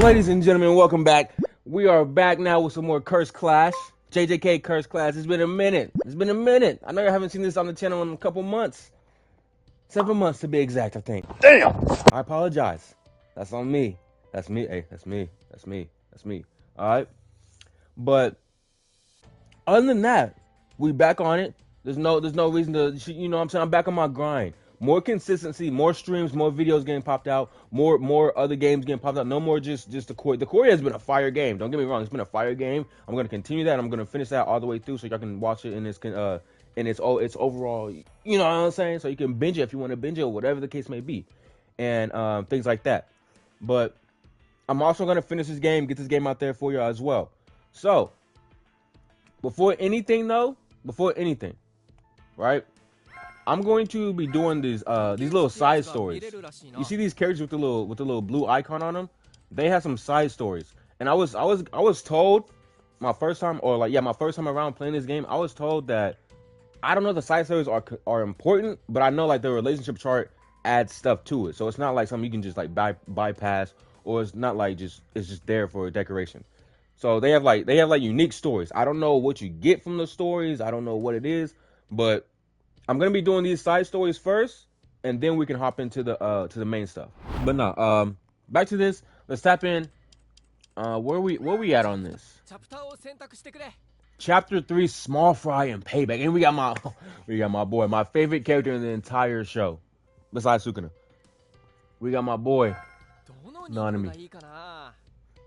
Ladies and gentlemen, welcome back. We are back now with some more Curse Clash. JJK Curse Clash. It's been a minute. It's been a minute. I know you haven't seen this on the channel in a couple months. 7 months to be exact, I think. Damn! I apologize. That's on me. That's me. Hey, that's me. That's me. That's me. Alright? But other than that, we back on it. There's no reason to, you know what I'm saying? I'm back on my grind. More consistency, more streams, more videos getting popped out, more other games getting popped out. No more just the Quarry. The Quarry has been a fire game. Don't get me wrong, it's been a fire game. I'm gonna continue that. I'm gonna finish that all the way through so y'all can watch it in its overall. You know what I'm saying? So you can binge it if you want to binge it or whatever the case may be, and things like that. But I'm also gonna finish this game, get this game out there for you as well. So before anything, right? I'm going to be doing these little side stories. You see these characters with the little blue icon on them? They have some side stories. And I was told my first time around playing this game, I was told that I don't know if the side stories are important, but I know like the relationship chart adds stuff to it. So it's not like something you can just like bypass, or it's not like it's just there for decoration. So they have like unique stories. I don't know what you get from the stories. I don't know what it is, but I'm gonna be doing these side stories first, and then we can hop into the main stuff. But no, back to this. Let's tap in. Where we at on this? Chapter 3, Small Fry and Payback, and we got my boy, my favorite character in the entire show, besides Sukuna. We got my boy, Nanami.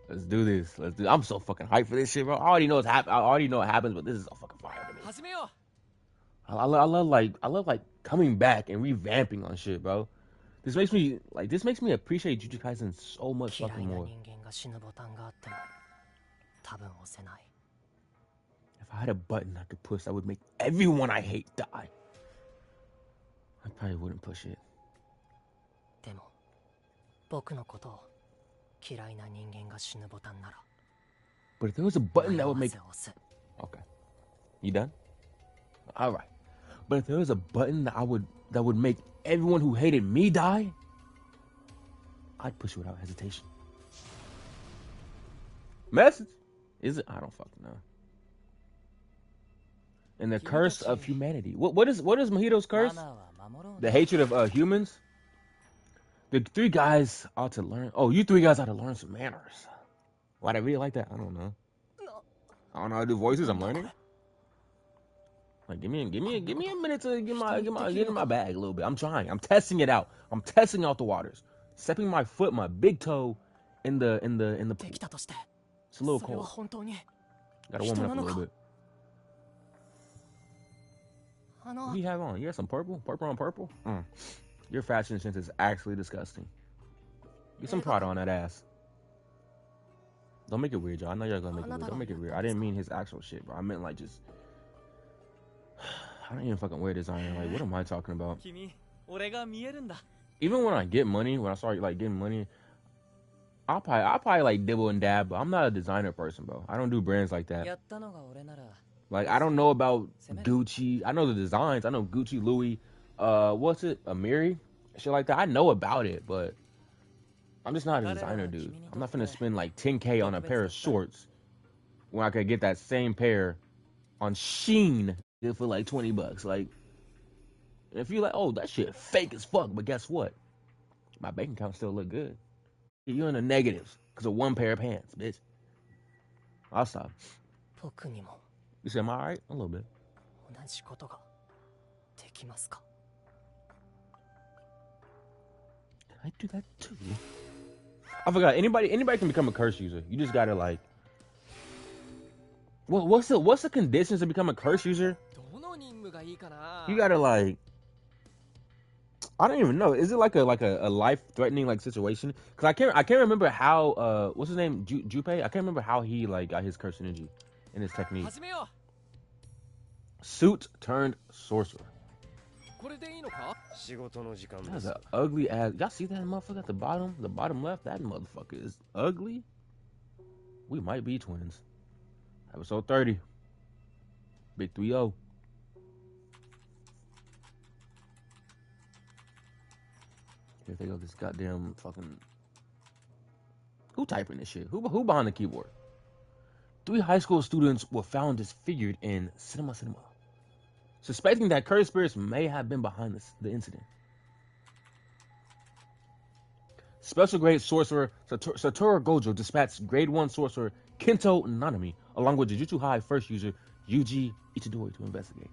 Let's do this. I'm so fucking hyped for this shit, bro. I already know what happens, but this is so fucking fire to me. I love like coming back and revamping on shit, bro. This makes me appreciate Jujutsu Kaisen so much fucking more. If I had a button I could push that would make everyone I hate die, I probably wouldn't push it. But if there was a button that would make... Okay. You done? Alright. But if there was a button that would make everyone who hated me die, I'd push it without hesitation. Message? Is it? I don't fucking know. And the curse of humanity. What is Mahito's curse? The hatred of humans? The three guys ought to learn. Oh, you three guys ought to learn some manners. Why'd I really like that? I don't know. I don't know how to do voices. I'm learning. Like, give me a minute to get in my bag a little bit. I'm trying. I'm testing it out. I'm testing out the waters. Stepping my foot, my big toe, in the pool. It's a little cold. Gotta warm it up a little bit. What do you have on? You have some purple? Purple on purple? Your fashion sense is actually disgusting. Get some Prada on that ass. Don't make it weird, y'all. I know y'all gonna make it weird. Don't make it weird. I didn't mean his actual shit, bro. I meant like just... I don't even fucking wear designer. Like, what am I talking about? Even when I get money, when I start like getting money, I'll probably like dibble and dab, but I'm not a designer person, bro. I don't do brands like that. Like, I don't know about Gucci. I know the designs. I know Gucci, Louis, what's it? Amiri? Shit like that. I know about it, but I'm just not a designer, dude. I'm not finna spend like 10K on a pair of shorts when I could get that same pair on Shein for like 20 bucks. Like, if you're like, oh, that shit fake as fuck, but guess what? My bank account still look good. You're in the negatives because of one pair of pants, bitch. I'll stop. You say, am I alright? A little bit. Can I do that too? I forgot. Anybody can become a curse user. You just gotta like... What's the conditions to become a curse user? You gotta like... I don't even know. Is it like a life-threatening like situation? Cause I can't remember how what's his name? Junpei? I can't remember how he like got his curse energy and his technique. Suit turned sorcerer. That's an ugly ass. Y'all see that motherfucker at the bottom? The bottom left? That motherfucker is ugly. We might be twins. Episode 30. Big 3-0. Here they go, this goddamn fucking Who typing this shit? Who behind the keyboard? 3 high school students were found disfigured in cinema, suspecting that cursed spirits may have been behind the incident. Special grade sorcerer Satoru Gojo dispatched grade 1 sorcerer Kento Nanami along with Jujutsu High first user Yuji Itadori to investigate.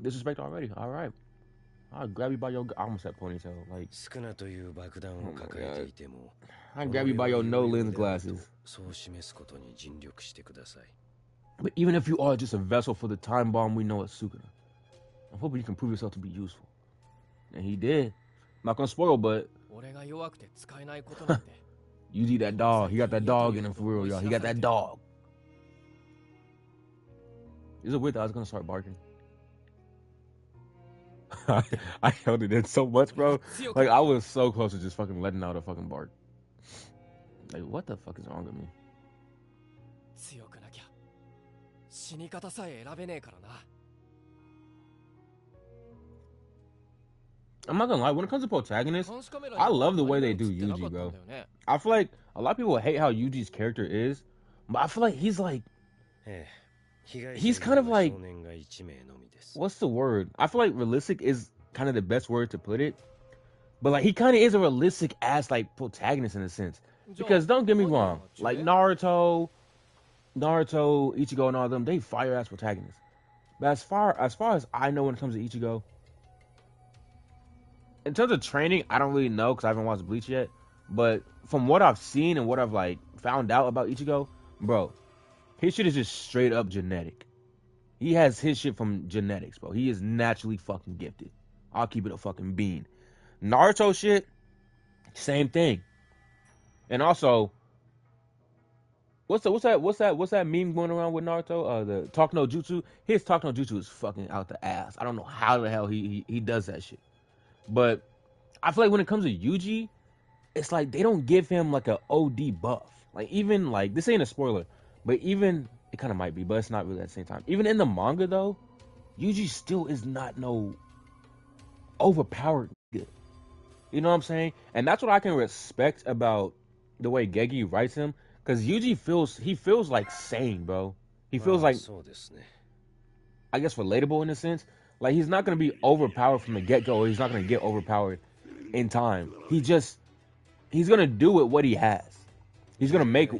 Disrespect already. All right. I'll grab you by your... I almost said ponytail. Like... Oh I'll grab you by your no-lens glasses. But even if you are just a vessel for the time bomb we know as Sukuna, I'm hoping you can prove yourself to be useful. And he did. I'm not gonna spoil, but... Yuji, that dog. He got that dog in him for real, y'all. He got that dog. Is it weird that I was gonna start barking? I held it in so much, bro. Like, I was so close to just fucking letting out a fucking bark. Like, what the fuck is wrong with me? I'm not gonna lie, when it comes to protagonists, I love the way they do Yuji, bro. I feel like a lot of people hate how Yuji's character is, but I feel like he's kind of like, what's the word? I feel like realistic is kind of the best word to put it, but like he kind of is a realistic ass like protagonist in a sense. Because don't get me wrong, like Naruto, Ichigo, and all of them, they fire ass protagonists. But as far as I know, when it comes to Ichigo, in terms of training, I don't really know because I haven't watched Bleach yet. But from what I've seen and what I've like found out about Ichigo, bro, his shit is just straight up genetic. He has his shit from genetics, bro. He is naturally fucking gifted. I'll keep it a fucking bean. Naruto shit, same thing. And also, what's that meme going around with Naruto? The Talk no Jutsu. His Talk no Jutsu is fucking out the ass. I don't know how the hell he does that shit. But I feel like when it comes to Yuji, it's like they don't give him like a OD buff. Like even like this ain't a spoiler, but even it kind of might be, but it's not really at the same time. Even in the manga though, Yuji still is not no overpowered nigga. You know what I'm saying? And that's what I can respect about the way Gegi writes him, because Yuji feels like sane, bro. He feels like, I guess, relatable in a sense. Like he's not gonna be overpowered from the get-go, or he's not gonna get overpowered in time. He's gonna do with what he has. He's gonna make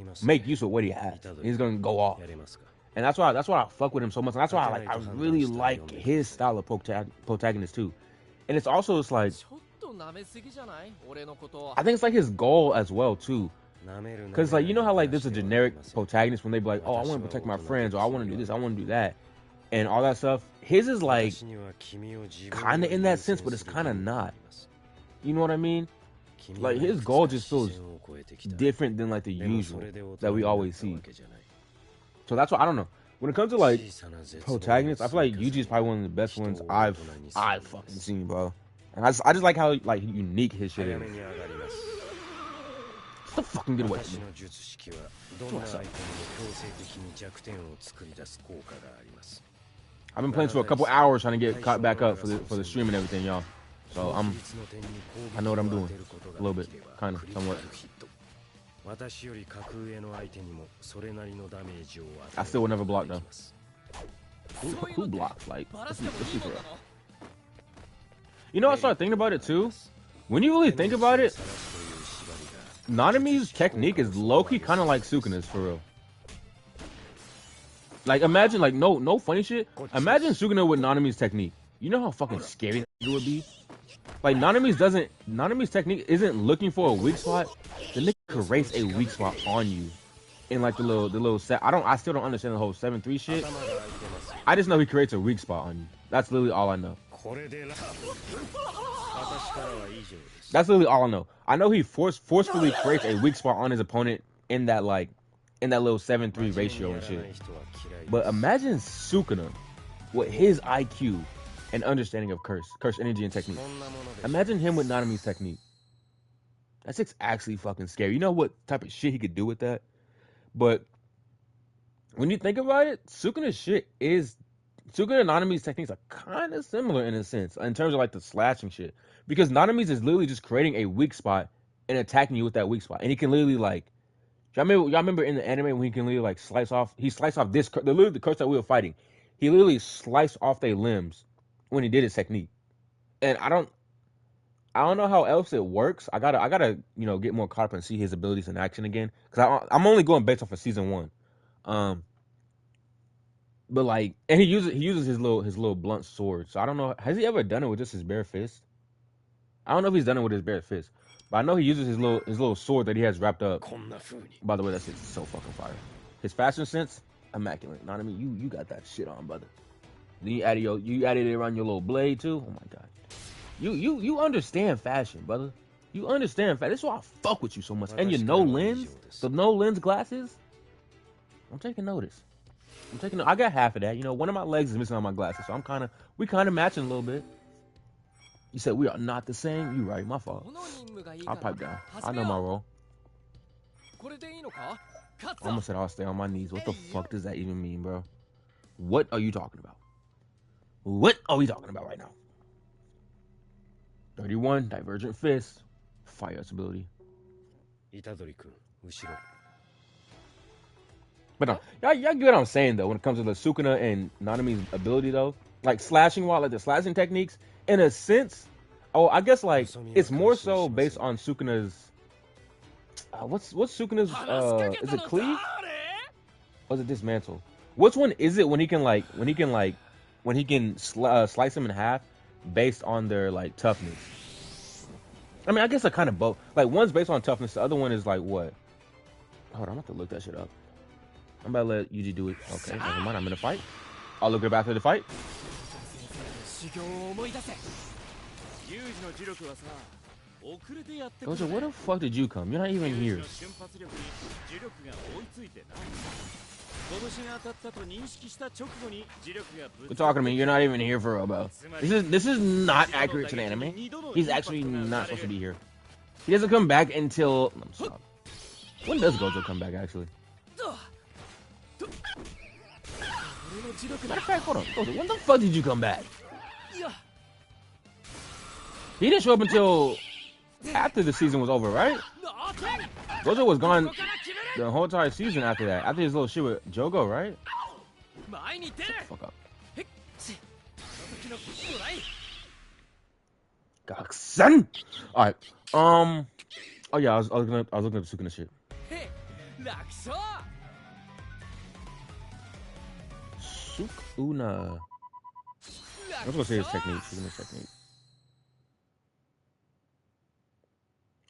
use of what he has. He's gonna go off, and that's why I fuck with him so much. And that's why I really like his style of protagonist too. And it's also like, I think it's like his goal as well too. Cause like, you know how like there's a generic protagonist when they be like, oh, I want to protect my friends, or I want to do this, I want to do that, and all that stuff. His is like kind of in that sense, but it's kind of not. You know what I mean? Like his goal just feels different than like the usual that we always see. So that's why I don't know. When it comes to like protagonists, I feel like Yuji is probably one of the best ones I've fucking seen, bro. And I just like how like unique his shit is. Don't fucking get away from me. I've been playing for a couple hours trying to get caught back up for the stream and everything, y'all. So I know what I'm doing a little bit, kind of, somewhat. I still would never block though. Who blocks? Like, let's be for real. You know, I started thinking about it too. When you really think about it, Nanami's technique is low-key kind of like Sukuna's for real. Like, imagine, like, no funny shit. Imagine Sukuna with Nanami's technique. You know how fucking scary that would be? Like, Nanami's technique isn't looking for a weak spot. The nigga could race a weak spot on you. In like the little set. I still don't understand the whole 7-3 shit. I just know he creates a weak spot on you. That's literally all I know. That's literally all I know. I know he forcefully creates a weak spot on his opponent in that little 7-3 ratio and shit. But imagine Sukuna with his IQ and understanding of curse energy and technique. Imagine him with Nanami's technique. That's actually fucking scary. You know what type of shit he could do with that? But when you think about it, Sukuna's shit is Sukuna and Nanami's techniques are kind of similar in a sense, in terms of like the slashing shit. Because Nanami's is literally just creating a weak spot and attacking you with that weak spot. And he can literally like, y'all remember in the anime when he can literally like slice off this, literally the curse that we were fighting. He literally sliced off their limbs when he did his technique. And I don't know how else it works. I gotta get more caught up and see his abilities in action again. Cause I'm only going based off of season 1. But like, and he uses his little blunt sword. So I don't know. Has he ever done it with just his bare fist? I don't know if he's done it with his bare fist. But I know he uses his little sword that he has wrapped up. By the way, that shit's so fucking fire. His fashion sense, immaculate. Know what I mean? You got that shit on, brother. Then you added it around your little blade too. Oh my god. You understand fashion, brother. You understand fashion. That's why I fuck with you so much. And your no lens, the no lens glasses. I'm taking notice. I got half of that. One of my legs is missing on my glasses, so we kind of matching a little bit. You said we are not the same. You right, my fault. I'll pipe down. I know my role. I almost said I'll stay on my knees. What the fuck does that even mean, bro? What are you talking about? What are we talking about right now? 31, Divergent Fist. Fire ability. But no, y'all get what I'm saying though when it comes to the Sukuna and Nanami's ability though. Like slashing like the slashing techniques, in a sense, I guess like it's more so based on Sukuna's what's Sukuna's is it cleave? Or is it dismantle? Which one is it when he can slice them in half based on their like toughness? I mean, I guess they're kind of both. Like one's based on toughness, the other one is like what? Hold on, I'm about to look that shit up. I'm about to let Yuji do it. Okay, never mind. I'm in a fight. I'll look it up after the fight. Gojo, where the fuck did you come? You're not even here. You're talking to me. You're not even here for real, bro. This is not accurate to the anime. He's actually not supposed to be here. He doesn't come back until... Stop. When does Gojo come back, actually? Matter of fact, hold on. Gojo, when the fuck did you come back? He didn't show up until after the season was over, right? Gojo was gone the whole entire season after that. After his little shit with Jogo, right? Shut the fuck up. Kaisen! Alright. Oh yeah, I was looking at the Sukuna shit. Sukuna. I was gonna say his technique. Sukuna's technique.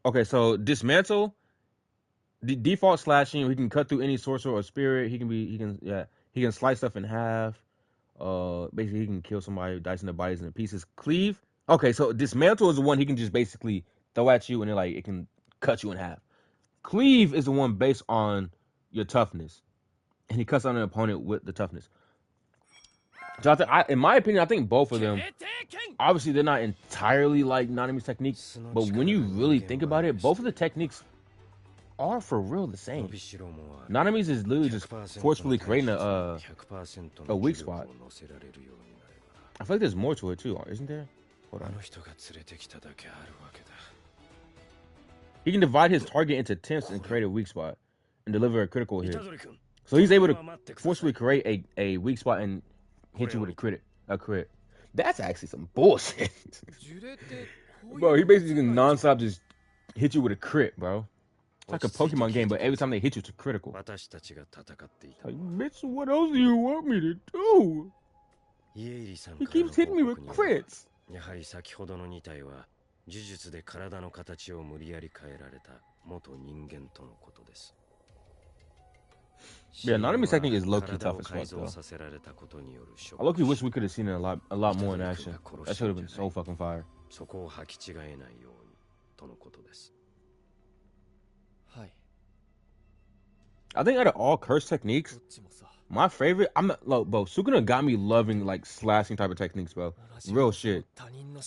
Okay, so dismantle. The default slashing. He can cut through any sorcerer or spirit. He can slice stuff in half. Basically he can kill somebody, dicing their bodies into pieces. Cleave. Okay, so dismantle is the one he can just basically throw at you and it can cut you in half. Cleave is the one based on your toughness, and he cuts on an opponent with the toughness. So in my opinion, I think both of them, obviously they're not entirely like Nanami's technique, but when you really think about it, both of the techniques are for real the same. Nanami's is literally just forcefully creating a weak spot. I feel like there's more to it too, isn't there? Hold on. He can divide his target into attempts and create a weak spot and deliver a critical hit. So he's able to forcefully create a weak spot and hit you with a crit. That's actually some bullshit. Bro, he basically can non-stop just hit you with a crit, bro. It's like a Pokemon game, but every time they hit you, it's a critical. Like, bitch, what else do you want me to do? He keeps hitting me with crits. Yeah, Nanami's technique is low-key tough as fuck, though. I low-key wish we could have seen it a lot more in action. That should have been so fucking fire. I think out of all curse techniques, my favorite, Sukuna got me loving like slashing type of techniques, bro. Real shit.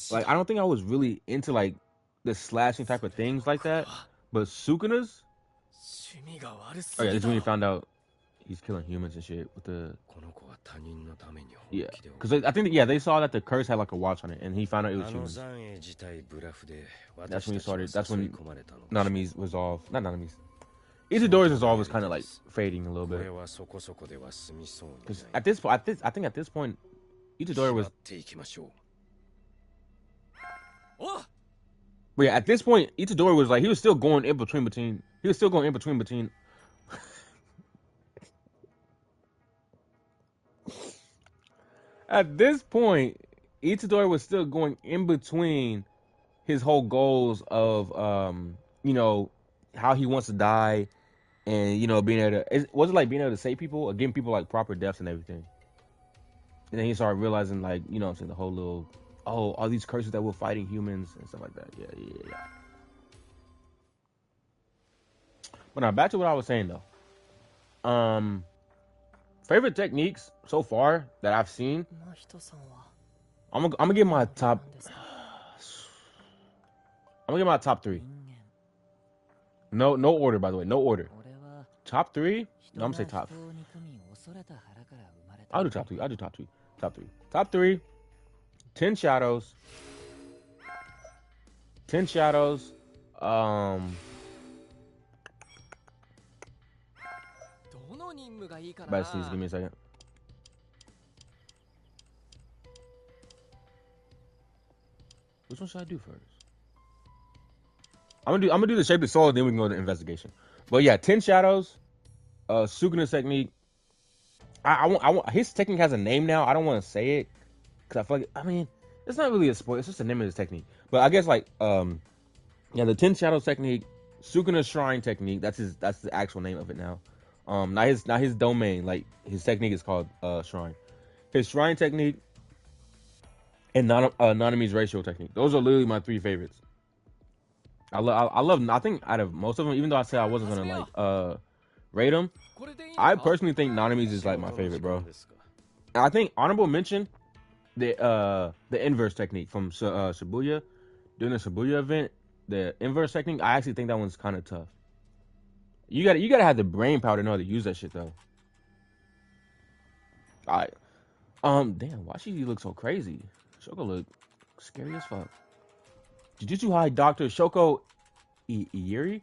Like, I don't think I was really into like the slashing type of things like that, but Sukuna's. Oh yeah, this is when you found out he's killing humans and shit with the. Yeah, because I think they saw that the curse had like a watch on it, and he found out it was humans. That's when he started. That's when Nanami's resolve, not Nanami's. Itadori's resolve was kind of like fading a little bit. Because at this point, I think at this point, Itadori was. But yeah, at this point, Itadori was like he was still going in between. He was still going in between. At this point, Itadori was still going in between his whole goals of how he wants to die, and being able to. Was it like being able to save people or giving people like proper deaths and everything? And then he started realizing like I'm saying the whole little all these curses that we're fighting humans and stuff like that. Yeah. But now back to what I was saying though. Favorite techniques so far that I've seen. I'm gonna give my top. I'm gonna give my top 3. No order, by the way. No order. Top 3? No, I'm gonna say top. I'll do top 3. Top 3. 10 Shadows. 10 Shadows. Please give me a second. Which one should I do first? I'm gonna do the shape of soul, then we can go to investigation. But yeah, 10 Shadows, Sukuna's technique. I want his technique has a name now. I don't want to say it because I feel like it's not really a spoiler. It's just the name of his technique. But I guess like the 10 Shadows technique, Sukuna's shrine technique. That's the actual name of it now. Not his domain. Like his technique is called shrine. His shrine technique and Nanami's ratio technique. Those are literally my 3 favorites. I love. I think out of most of them, even though I said I wasn't gonna like rate them, I personally think Nanami's is like my favorite, bro. And I think honorable mention the inverse technique from Shibuya during the Shibuya event. The inverse technique, I actually think that one's kind of tough. You gotta have the brain power to know how to use that shit though. Alright. Damn, why she look so crazy? Shoko look scary as fuck. Jujutsu High Doctor Shoko Iiri?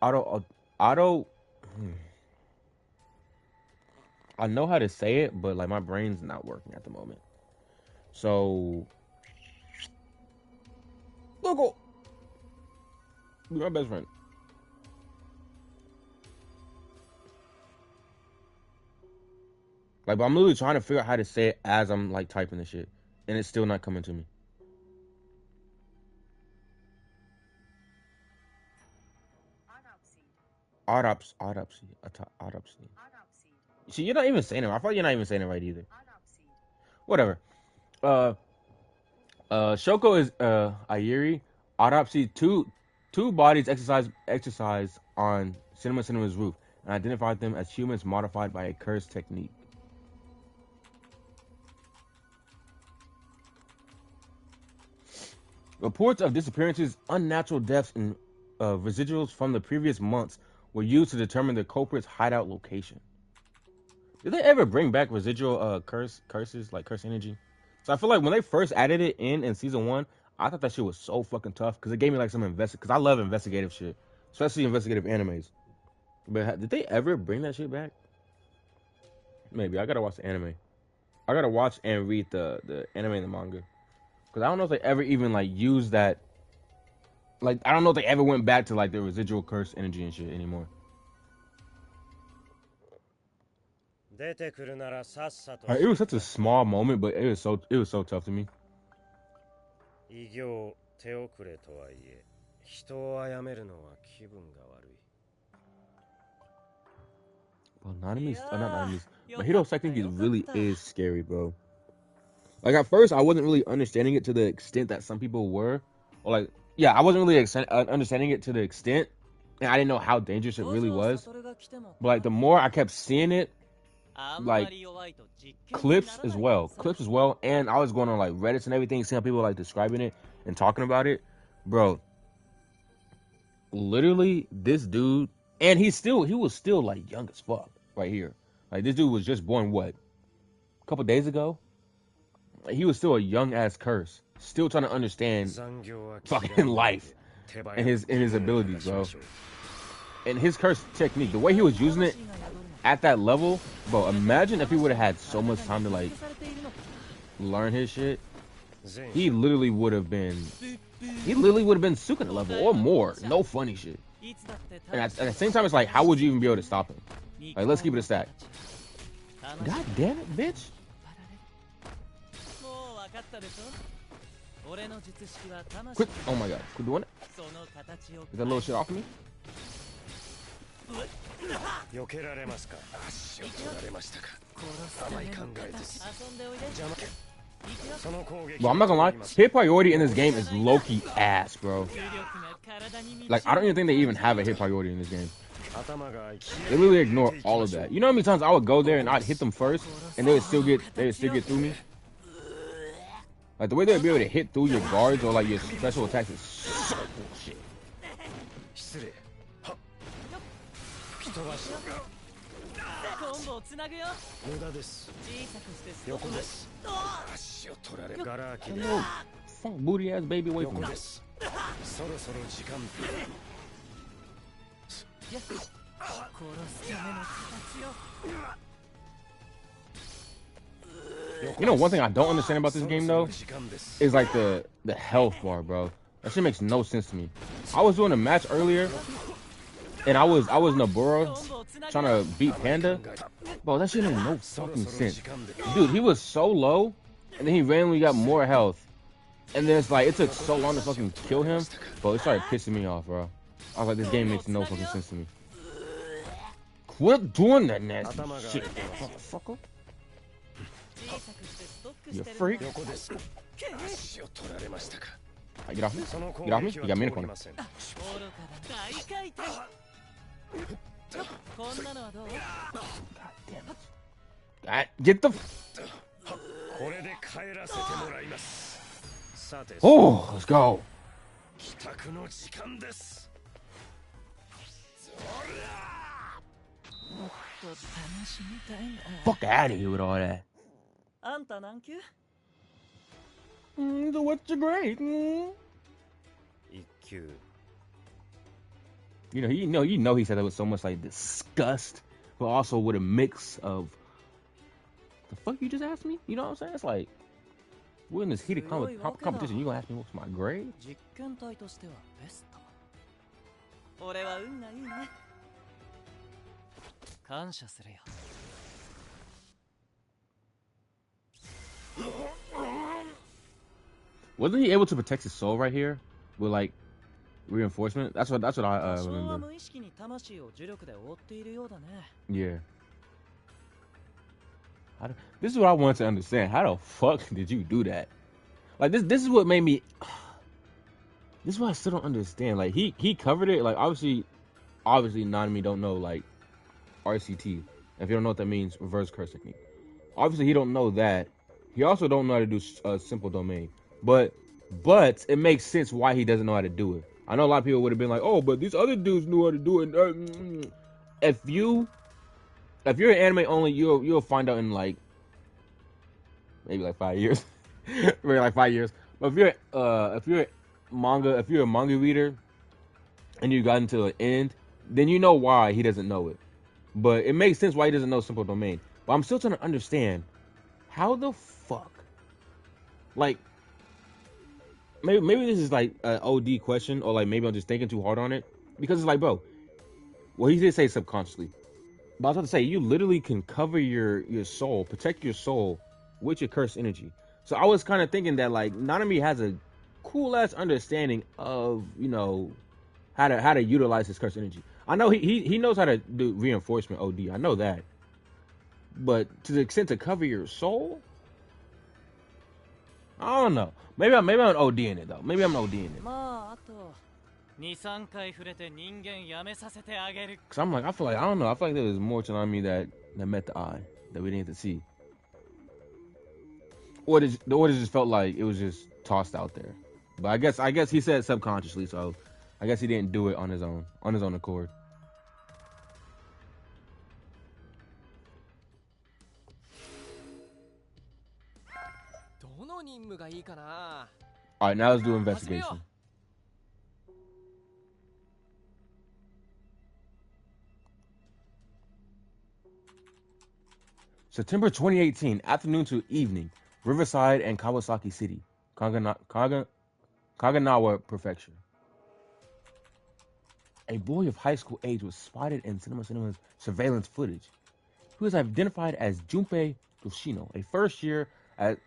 Auto. I know how to say it, but like my brain's not working at the moment. So look, my best friend. Like, but I'm literally trying to figure out how to say it as I'm like typing this shit, and it's still not coming to me. Autopsy. See, you're not even saying it. I thought you're not even saying it right either. Whatever. Shoko is Iiri. Autopsy. Two bodies exercise on Cinema's roof and identified them as humans modified by a curse technique. Reports of disappearances, unnatural deaths, and residuals from the previous months were used to determine the culprit's hideout location. Did they ever bring back residual curses, like curse energy? So I feel like when they first added it in season 1, I thought that shit was so fucking tough because it gave me like some because I love investigative shit, especially investigative animes. But did they ever bring that shit back? Maybe. I gotta watch the anime. I gotta watch and read the anime and the manga. Because I don't know if they ever even like used that. Like, I don't know if they ever went back to like the residual curse energy and shit anymore. It was such a small moment, but it was so tough to me. Well, not Nanami's. But Hiro's technique really is scary, bro. Like at first, I wasn't really understanding it to the extent that some people were, or like, yeah, I wasn't really understanding it to the extent, and I didn't know how dangerous it really was. But like the more I kept seeing it, like clips as well, and I was going on like Reddit and everything, seeing how people like describing it and talking about it, bro. Literally, this dude, and he was still like young as fuck. right here. Like, this dude was just born, what, a couple days ago? Like, he was still a young-ass curse. Still trying to understand fucking life and his abilities, bro. And his curse technique, the way he was using it at that level, bro, imagine if he would have had so much time to, like, learn his shit. He literally would have been Sukuna level or more. No funny shit. And at the same time, it's like, how would you even be able to stop him? Like, let's keep it a stack. God damn it, bitch. Quit. Oh my god. Quit doing it. Get that little shit off of me. Bro, I'm not gonna lie, hit priority in this game is low-key ass, bro. Like, I don't even think they even have a hit priority in this game. They literally ignore all of that. You know how many times I would go there and I'd hit them first, and they would still get through me? Like, the way they would be able to hit through your guards or, like, your special attacks is so bullshit. Hello, funk booty ass baby away from me. You know, one thing I don't understand about this game though is like the health bar, bro. That shit makes no sense to me. I was doing a match earlier, and I was Naburo trying to beat Panda. Bro, that shit made no fucking sense. Dude, he was so low, and then he randomly got more health. And then it's like, it took so long to fucking kill him. Bro, it started pissing me off, bro. I was like, this game makes no fucking sense to me. Quit doing that nasty shit, motherfucker. You freak. Right, get off me. Get off me. You got me in the corner. God damn it. God, get the... Oh, let's go. Fuck out of here with all that. So what's your grade? You know he said that with so much like disgust, but also with a mix of the fuck you just asked me? You know what I'm saying? It's like, we're in this heated competition. You gonna ask me what's my grade? Wasn't he able to protect his soul right here with like reinforcement? That's what I remember. Yeah. This is what I wanted to understand. How the fuck did you do that? Like this is what made me. This is what I still don't understand. Like he covered it. Like obviously Nanami don't know like RCT. If you don't know what that means, reverse curse technique. Obviously he don't know that. He also don't know how to do simple domain. But it makes sense why he doesn't know how to do it. I know a lot of people would have been like, oh, but these other dudes knew how to do it. If you're an anime only, you'll find out in like maybe like 5 years. Maybe like 5 years. But if you're a manga reader and you got into the end, then you know why he doesn't know it. But it makes sense why he doesn't know simple domain. But I'm still trying to understand how the fuck, like, maybe this is like an OD question, or like maybe I'm just thinking too hard on it, because it's like, bro, well, he did say subconsciously, but I was about to say, you literally can cover your soul, protect your soul with your cursed energy. So I was kind of thinking that like Nanami has a cool ass understanding of, you know, how to utilize his cursed energy. I know he knows how to do reinforcement OD. I know that. But to the extent to cover your soul, I don't know. Maybe I'm ODing it though. Maybe I'm ODing it. Cause I'm like, I feel like there was more to Nanami that met the eye that we didn't get to see. Or the orders just felt like it was just tossed out there. But I guess he said subconsciously, so I guess he didn't do it on his own accord. Alright, now let's do investigation. September 2018, afternoon to evening, Riverside and Kawasaki City, Kaganawa Prefecture. A boy of high school age was spotted in Cinema's surveillance footage. He was identified as Junpei Yoshino, a first year at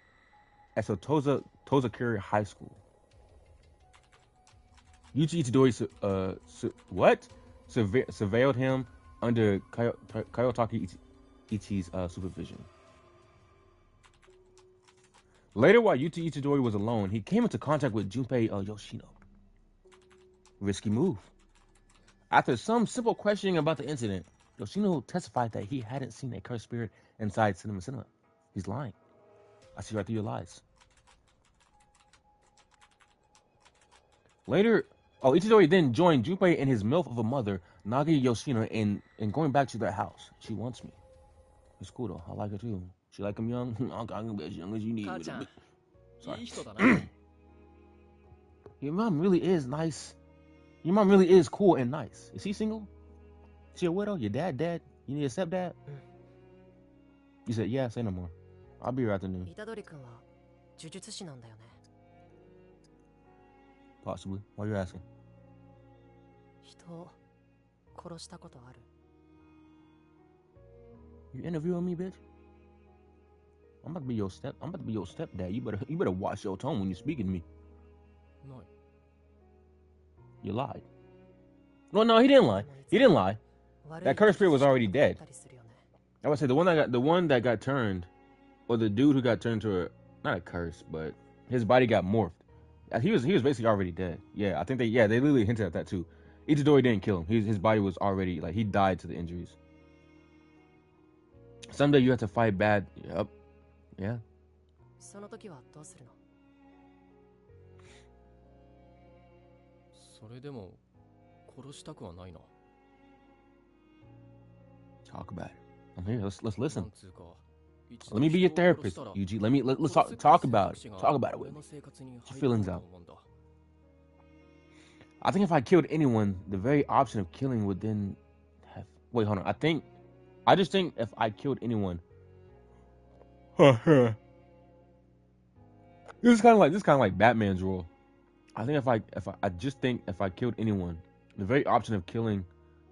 Tozakuri High School. Yuji Itadori surveilled him under Kayotaki Ichi's supervision. Later, while Yuji Itadori was alone, he came into contact with Junpei Yoshino. Risky move. After some simple questioning about the incident, Yoshino testified that he hadn't seen a cursed spirit inside Cinema. He's lying. I see right through your lies. Later, Itadori then joined Junpei and his MILF of a mother, Nagi Yoshino, in going back to their house. She wants me. It's cool though. I like her too. She like him young. I can be as young as you need. Sorry. Your mom really is nice. Your mom really is cool and nice. Is he single? Is she a widow? Your dad dead? You need a stepdad? You said, yeah, say no more. I'll be here afternoon. Possibly. Why are you asking? You interviewing me, bitch? I'm about to be your stepdad. You better watch your tone when you're speaking to me. No. You lied. No, he didn't lie. He didn't lie. That cursed spirit was already dead. I would say the one that got turned, or the dude who got turned to not a curse, but his body got morphed. He was basically already dead. Yeah, I think they literally hinted at that too. Itadori didn't kill him. His body was already he died to the injuries. Someday you have to fight bad. Yep. Yeah. Talk about it. I'm here. Let's listen. Let me be your therapist, Yuji. Let's talk about it. Talk about it with me. Get your feelings out. I think if I killed anyone, the very option of killing would then have. Wait, hold on. I just think if I killed anyone. This is kind of like Batman's rule. I think if I killed anyone, the very option of killing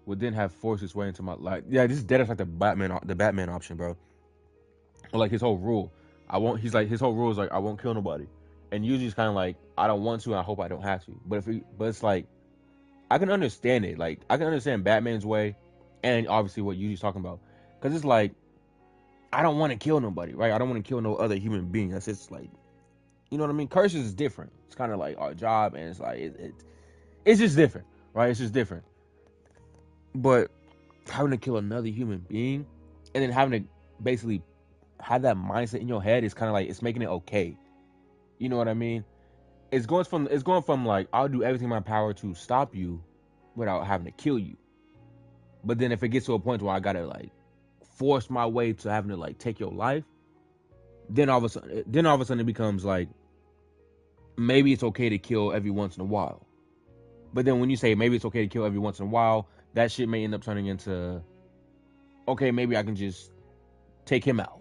would then have forced its way into my life. Yeah, this is dead as like the Batman option, bro. Or like his whole rule. His whole rule is like I won't kill nobody. And usually it's kind of like I don't want to and I hope I don't have to. But it's like I can understand it. Like I can understand Batman's way and obviously what Yuji's talking about. Cause it's like I don't want to kill nobody, right? I don't want to kill no other human being. That's just like, you know what I mean? Curses is different. It's kind of like our job, and it's like it's just different, right? It's just different. But having to kill another human being, and then having to basically have that mindset in your head is kind of like it's making it okay. You know what I mean? It's going from like I'll do everything in my power to stop you without having to kill you. But then if it gets to a point where I gotta like force my way to having to like take your life, then all of a sudden it becomes like maybe it's okay to kill every once in a while. But then when you say maybe it's okay to kill every once in a while, that shit may end up turning into okay, maybe I can just take him out.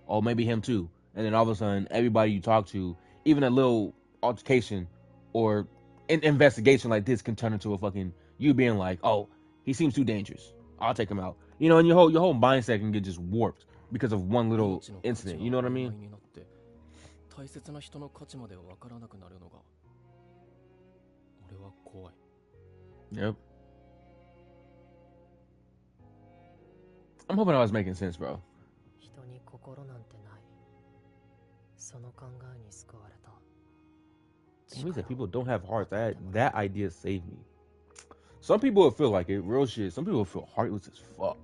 Or maybe him too. And then all of a sudden everybody you talk to, even a little altercation or an investigation like this can turn into a fucking you being like, oh, he seems too dangerous. I'll take him out. You know, and your whole mindset can get just warped because of one little incident. You know what I mean? Yep. I'm hoping I was making sense, bro. It means that people don't have hearts. That idea saved me. Some people will feel like it, real shit. Some people will feel heartless as fuck.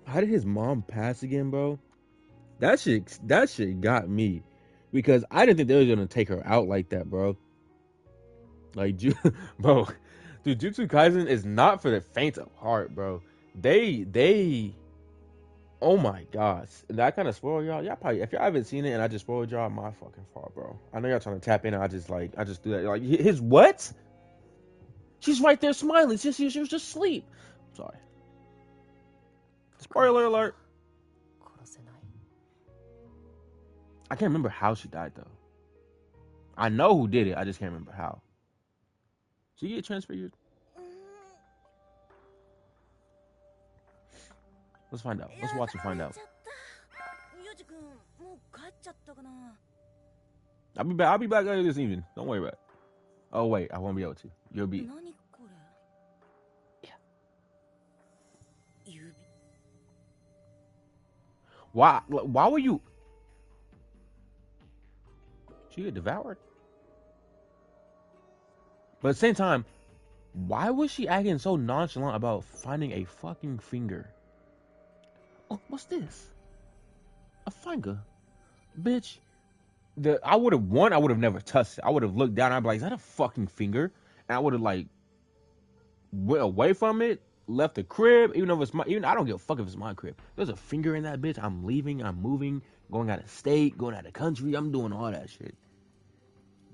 How did his mom pass again, bro? That shit got me. Because I didn't think they were gonna take her out like that, bro. Like, bro, Dude, Jujutsu Kaisen is not for the faint of heart, bro. They oh my gosh. That kind of spoiled y'all. Y'all probably, if y'all haven't seen it and I just spoiled y'all, my fucking fault, bro. I know y'all trying to tap in and I just do that. Like, his what? She's right there smiling. She was just asleep. Sorry. Spoiler alert. I can't remember how she died, though. I know who did it. I just can't remember how. She get transfigured? Let's find out. Let's watch and find out. I'll be back later this evening. Don't worry about it. Oh wait, I won't be able to. You'll be. Yeah. Why were you? She get devoured. But at the same time, why was she acting so nonchalant about finding a fucking finger? Oh, what's this? A finger, bitch. I would have never touched it. I would have looked down. I'd be like, is that a fucking finger? And I would have like went away from it, left the crib. Even though it's I don't give a fuck if it's my crib. There's a finger in that bitch. I'm leaving. I'm moving. Going out of state. Going out of country. I'm doing all that shit.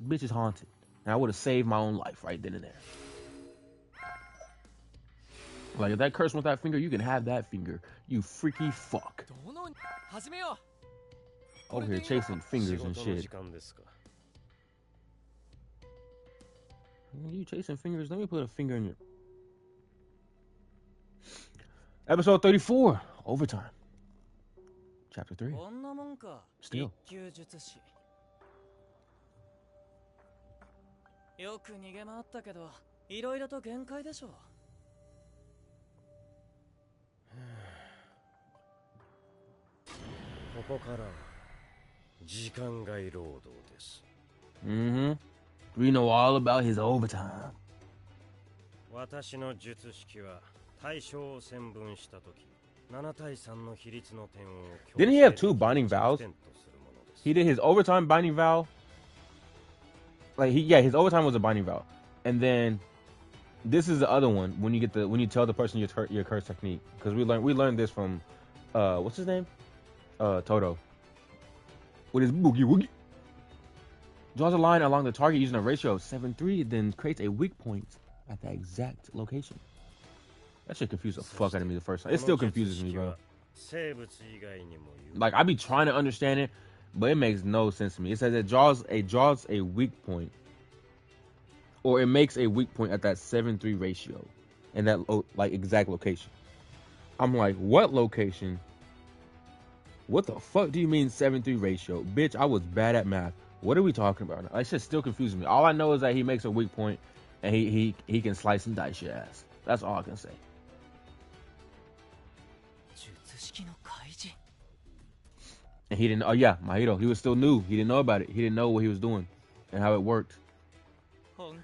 Bitch is haunted. And I would have saved my own life right then and there. Like, if that curse wants that finger, you can have that finger. You freaky fuck. Over here chasing fingers and shit. You chasing fingers? Let me put a finger in your... Episode 34. Overtime. Chapter 3. Still. よく逃げ回ったけど、いろいろと限界でしょ。ここからは時間外労働です。We know all about his overtime. 私の術式は対象を線分したとき、7対3の比率の点を。Didn't he have two binding vows? He did his overtime binding vow. Like his overtime was a binding vow, and then this is the other one when you tell the person your curse technique, because we learned this from what's his name, Toto, with his boogie woogie. Draws a line along the target using a ratio of 7:3, then creates a weak point at the exact location. That shit confused the fuck out of me the first time. It still confuses me, bro. Like, I be trying to understand it, but it makes no sense to me. It says it draws a weak point, or it makes a weak point at that 7:3 ratio, in that like exact location. I'm like, what location? What the fuck do you mean 7:3 ratio? Bitch, I was bad at math. What are we talking about now? That shit still confuses me. All I know is that he makes a weak point, and he can slice and dice your ass. That's all I can say. And he didn't. Oh yeah, Mahito. He was still new. He didn't know about it. He didn't know what he was doing and how it worked.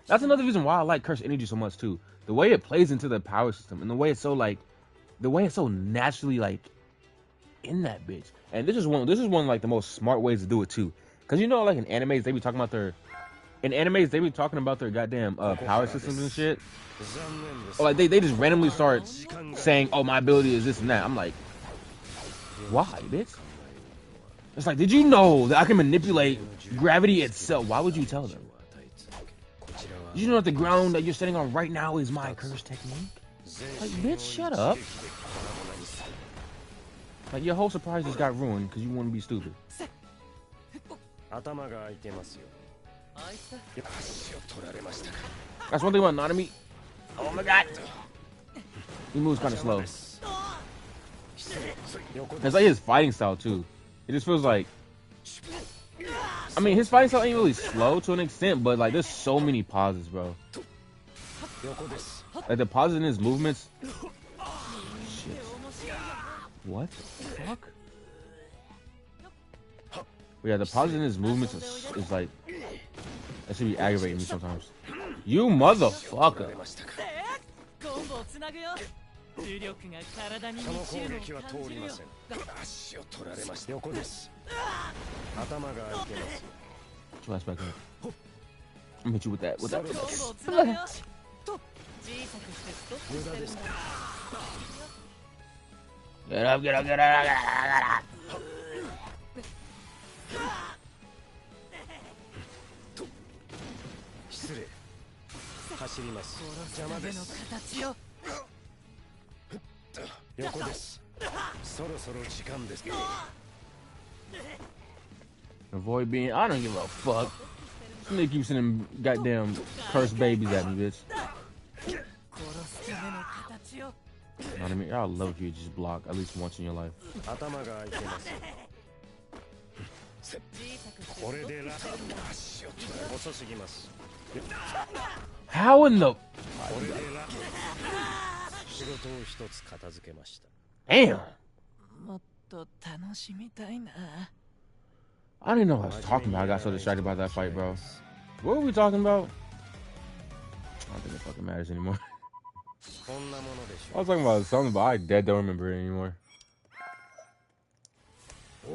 That's another reason why I like Curse Energy so much too. The way it plays into the power system, and the way it's so naturally like in that bitch. And this is one of like the most smart ways to do it too. Cause like in animes they be talking about their goddamn power systems and shit. Or like they just randomly start saying, oh, my ability is this and that. I'm like, why, bitch? It's like, did you know that I can manipulate gravity itself? Why would you tell them? Did you know that the ground that you're standing on right now is my curse technique? Like, bitch, shut up. Like, your whole surprise just got ruined because you want to be stupid. That's one thing about Nanami. Oh my god. He moves kind of slow. It's like his fighting style too. It just feels like, I mean, his fighting style ain't really slow to an extent, but like there's so many pauses, bro. Like the pauses in his movements. Shit. What the fuck? But yeah, the pauses in his movements is like, that should be aggravating me sometimes. You motherfucker. Flashback. I'm gonna hit you with that. Get up, get up, get up, get up, get up. Avoid being. I don't give a fuck. Somebody keeps sending goddamn cursed babies at me, bitch. You know what I mean? I love if you just block at least once in your life. How in the... Damn! I didn't know what I was talking about. I got so distracted by that fight, bro. What were we talking about? I don't think it fucking matters anymore. I was talking about something, but I don't remember it anymore. I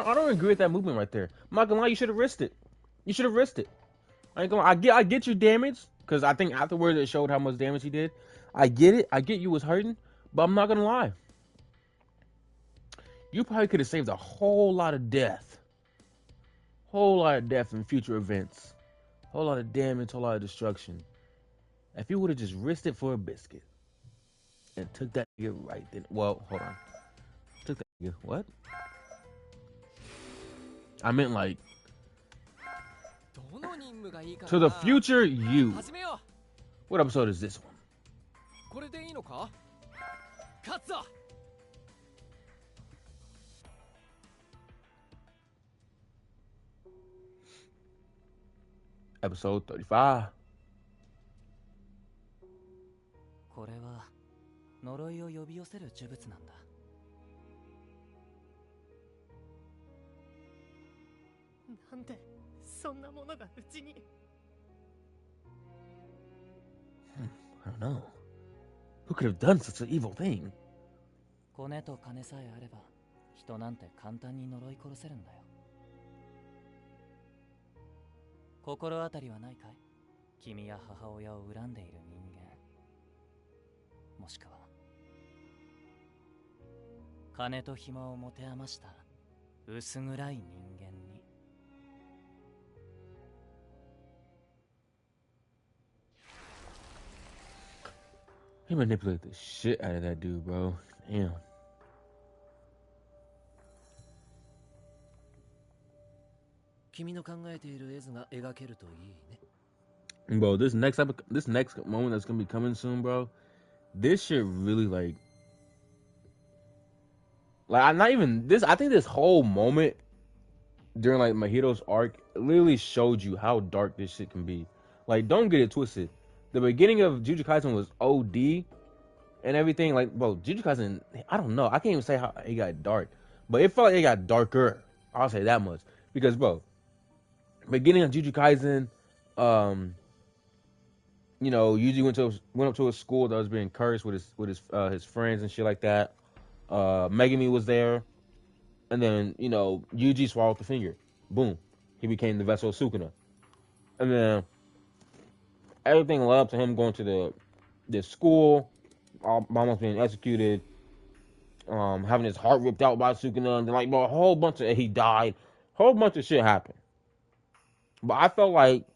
don't agree with that movement right there. I'm not gonna lie, you should have risked it. You should have risked it. I ain't gonna. I get your damage because I think afterwards it showed how much damage he did. I get it. I get you was hurting, but I'm not gonna lie. You probably could have saved a whole lot of death. Whole lot of death in future events. Whole lot of damage, whole lot of destruction. If you would have just risked it for a biscuit and took that nigga right then. Well, hold on. Took that nigga. What? I meant like to the future you. What episode is this one? Episode 35. これは呪いを呼び寄せる呪物なんだ。なんでそんなものがうちに。I don't know. Who could have done such an evil thing? コネと金さえあれば、人なんて簡単に呪い殺せるんだよ。心当たりはないかい？君や母親を恨んでいる人間。もしくは金と暇を持て余した薄暗い人間に。He manipulated the shit out of that dude, bro. Damn. Bro, this next moment that's gonna be coming soon, bro. This shit really like I'm not even this. I think this whole moment during like Mahiro's arc literally showed you how dark this shit can be. Like, don't get it twisted. The beginning of Jujutsu Kaisen was OD and everything. Like, bro, Jujutsu Kaisen, I don't know. I can't even say how it got dark, but it felt like it got darker. I'll say that much because, bro, beginning of Jujutsu Kaisen, you know, Yuji went up to a school that was being cursed with his friends and shit like that. Megumi was there, and then you know Yuji swallowed the finger. Boom, he became the vessel of Sukuna, and then everything led up to him going to this school, almost being executed, having his heart ripped out by Sukuna, and then like bro, a whole bunch of he died, whole bunch of shit happened. But I felt like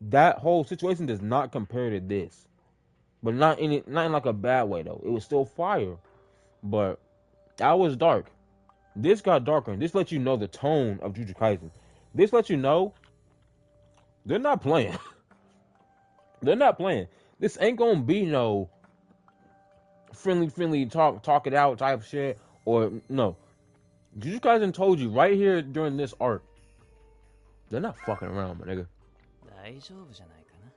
that whole situation does not compare to this, but not in like a bad way though. It was still fire, but that was dark. This got darker. This lets you know the tone of Jujutsu Kaisen. This lets you know they're not playing. They're not playing. This ain't gonna be no friendly talk it out type shit. Or no, Jujutsu Kaisen told you right here during this arc, they're not fucking around, my nigga. 大丈夫じゃないかな。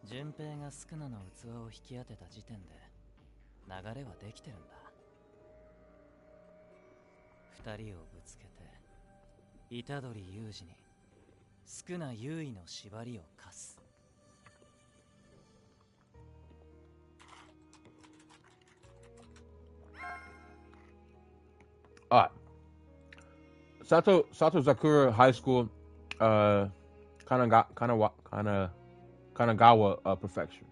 順平がスクナの器を引き当てた時点で流れはできてるんだ。二人をぶつけて虎杖裕二にスクナ優位の縛りを課す。Alright. Sato Sakura High School, Kanagawa Prefecture.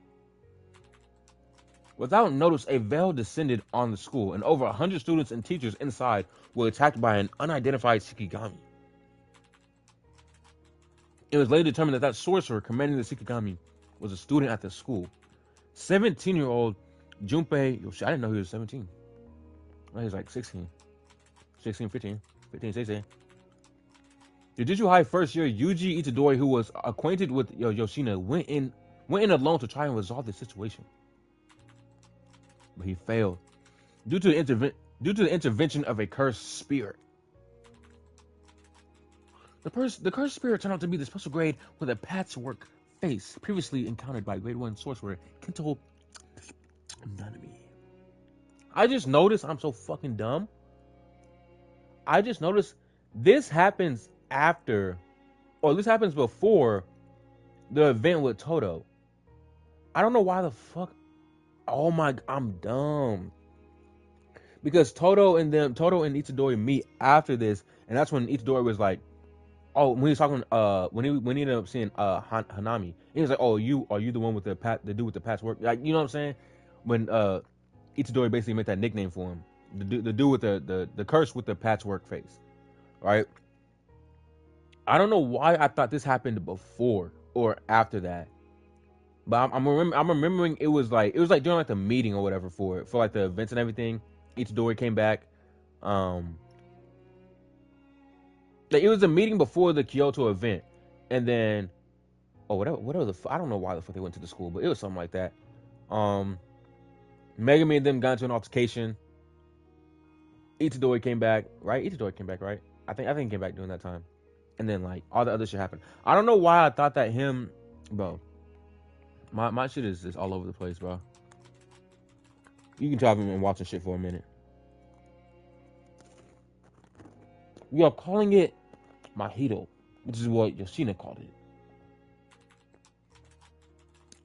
Without notice, a veil descended on the school, and over 100 students and teachers inside were attacked by an unidentified Shikigami. It was later determined that sorcerer commanding the Shikigami was a student at the school. 17-year-old Junpei Yoshi. I didn't know he was 17. He was like 16, 15, 16. The Jujutsu High first year, Yuji Itadori, who was acquainted with Yoshina, went in alone to try and resolve the situation. But he failed due to the intervention of a cursed spirit. The cursed spirit turned out to be the special grade with a patchwork face previously encountered by grade 1 sorcerer Kento Nanami. I just noticed, I'm so fucking dumb. I just noticed this happens after, or this happens before the event with Toto. I don't know why the fuck. Oh my, I'm dumb. Because Toto and Itadori meet after this, and that's when Itadori was like, oh, when he was talking, when he ended up seeing Hanami, he was like, oh, are you the one with the dude with the patchwork? Like, you know what I'm saying? When Itadori basically made that nickname for him, the dude with the curse with the patchwork face, right? I don't know why I thought this happened before or after that, but I'm remembering it was like during like the meeting or whatever for like the events and everything. Itadori came back. Like it was a meeting before the Kyoto event, and then whatever I don't know why the fuck they went to the school, but it was something like that. Megami and them got into an altercation. Itadori came back, right? I think he came back during that time. And then like all the other shit happened. I don't know why I thought that him, bro. My shit is just all over the place, bro. You can tell I've been watching shit for a minute. We are calling it Mahito, which is what Yoshina called it.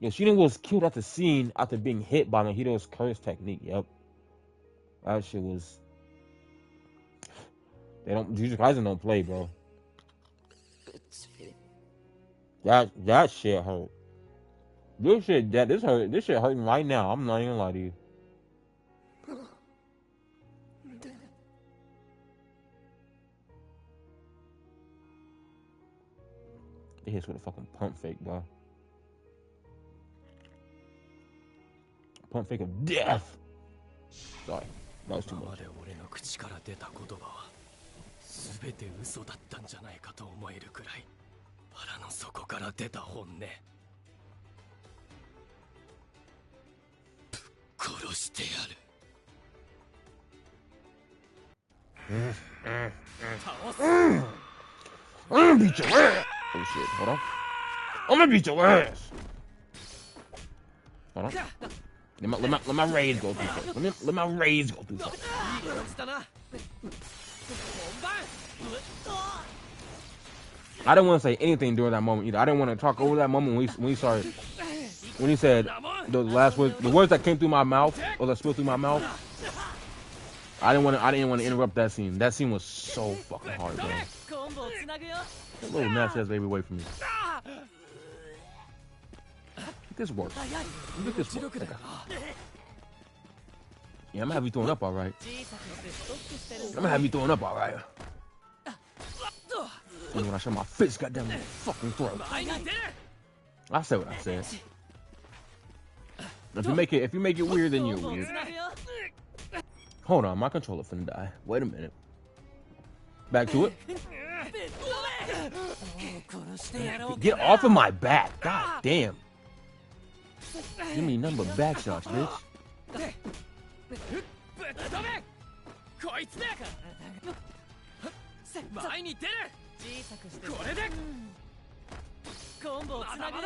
Yoshina was killed at the scene after being hit by Mahito's curse technique. Yep. That shit was. JujutsuKaisen don't play, bro. That shit hurt. This shit hurting right now. I'm not even gonna lie to you. It hits with a fucking pump fake, bro. Pump fake of death. Sorry, that was too much. 全て嘘だったんじゃないかと思えるくらい腹の底から出た本音ぶっ殺してやる I'm gonna beat your ass. Oh shit, hold on. I'm gonna beat your ass. Hold on. Let my rage go through first. Let my rage go through first. I didn't want to say anything during that moment either. I didn't want to talk over that moment when he said the last words, the words that came through my mouth or that spilled through my mouth. I didn't want to interrupt that scene. That scene was so fucking hard, bro. That little nasty ass baby away from me. Make this work. Make this work. Yeah, I'm gonna have you throwing up all right. And when I show my fist, goddamn fucking throat. I said what I said. If you make it weird, then you're weird. Hold on, my controller finna die. Wait a minute. Back to it. Get off of my back. God damn. Give me nothing but back shots, bitch. こいつで前に出る小さくしてこれでコンボをつなぐよ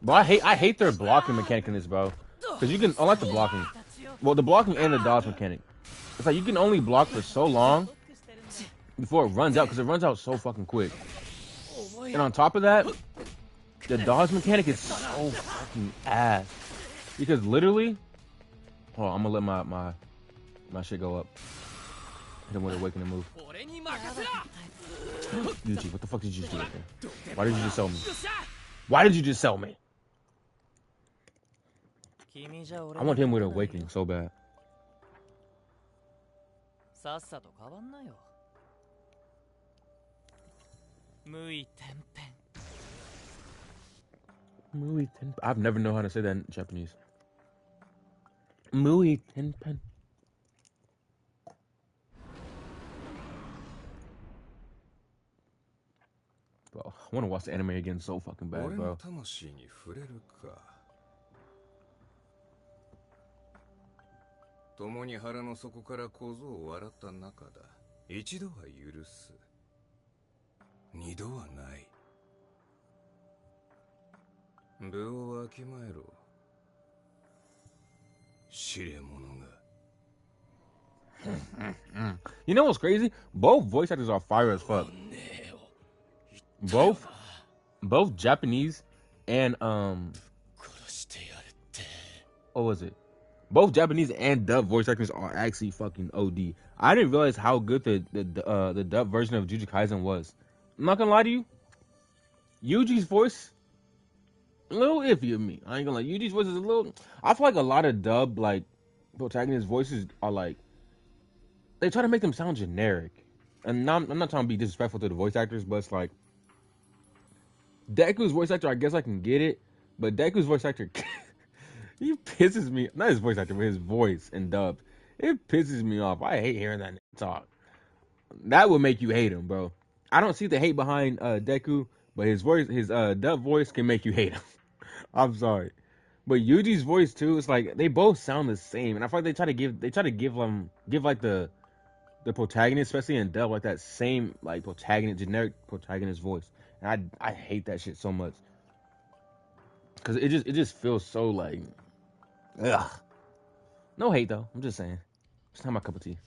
Bro, I hate their blocking mechanic in this, bro. Because you can, I like the blocking. Well, the blocking and the dodge mechanic. It's like you can only block for so long before it runs out, because it runs out so fucking quick. And on top of that, the dodge mechanic is so fucking ass. Because literally, hold on, I'm gonna let my shit go up. Hit him with awakening move. Yuji, what the fuck did you just do right there? Why did you just sell me? Why did you just sell me? I want him with awakening so bad. さっさと変わんなよ。無意天変。 Mui Tenpen. I've never known how to say that in Japanese. Mui Tenpen. Bro, I want to watch the anime again so fucking bad, bro. 共に腹の底から小僧を笑った仲だ。一度は許す。二度はない。部をわきまえろ。知れ者が。You know what's crazy? Both voice actors are fire as fuck. Both Japanese and what was it? Both Japanese and dub voice actors are actually fucking OD. I didn't realize how good the dub version of Jujutsu Kaisen was. I'm not gonna lie to you. Yuji's voice, a little iffy of me. I ain't gonna lie. Yuji's voice is a little. I feel like a lot of dub like protagonist voices are like they try to make them sound generic. And now, I'm not trying to be disrespectful to the voice actors, but it's like Deku's voice actor. I guess I can get it, but Deku's voice actor. He pisses me, not his voice actor, but his voice and dub. It pisses me off. I hate hearing that talk. That would make you hate him, bro. I don't see the hate behind Deku, but his voice, his dub voice can make you hate him. I'm sorry. But Yuji's voice too, it's like they both sound the same. And I feel like they try to give like the protagonist, especially in dub, like that same like generic protagonist voice. And I hate that shit so much. Cause it just feels so like ugh. No hate though. I'm just saying. It's not my cup of tea.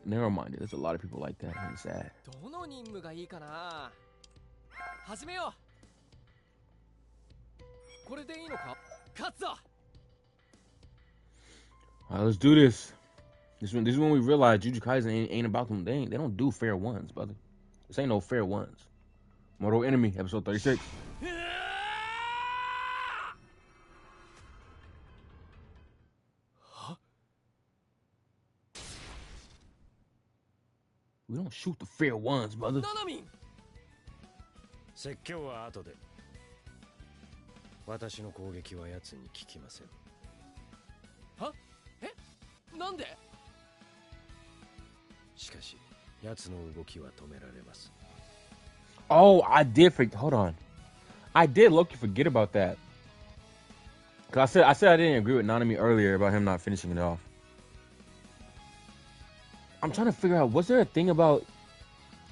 Never mind. There's a lot of people like that. It's sad. Alright, let's do this. This is when we realize Jujutsu Kaisen ain't about them. They don't do fair ones, brother. This ain't no fair ones. Mortal Enemy, episode 36. We don't shoot the fair ones, brother. 説教は後で。私の攻撃は奴に効きません。は？え？なんで？しかし、奴の動きは止められます。Oh, hold on. I did low-key forget about that. Cause I said I didn't agree with Nanami earlier about him not finishing it off. I'm trying to figure out, was there a thing about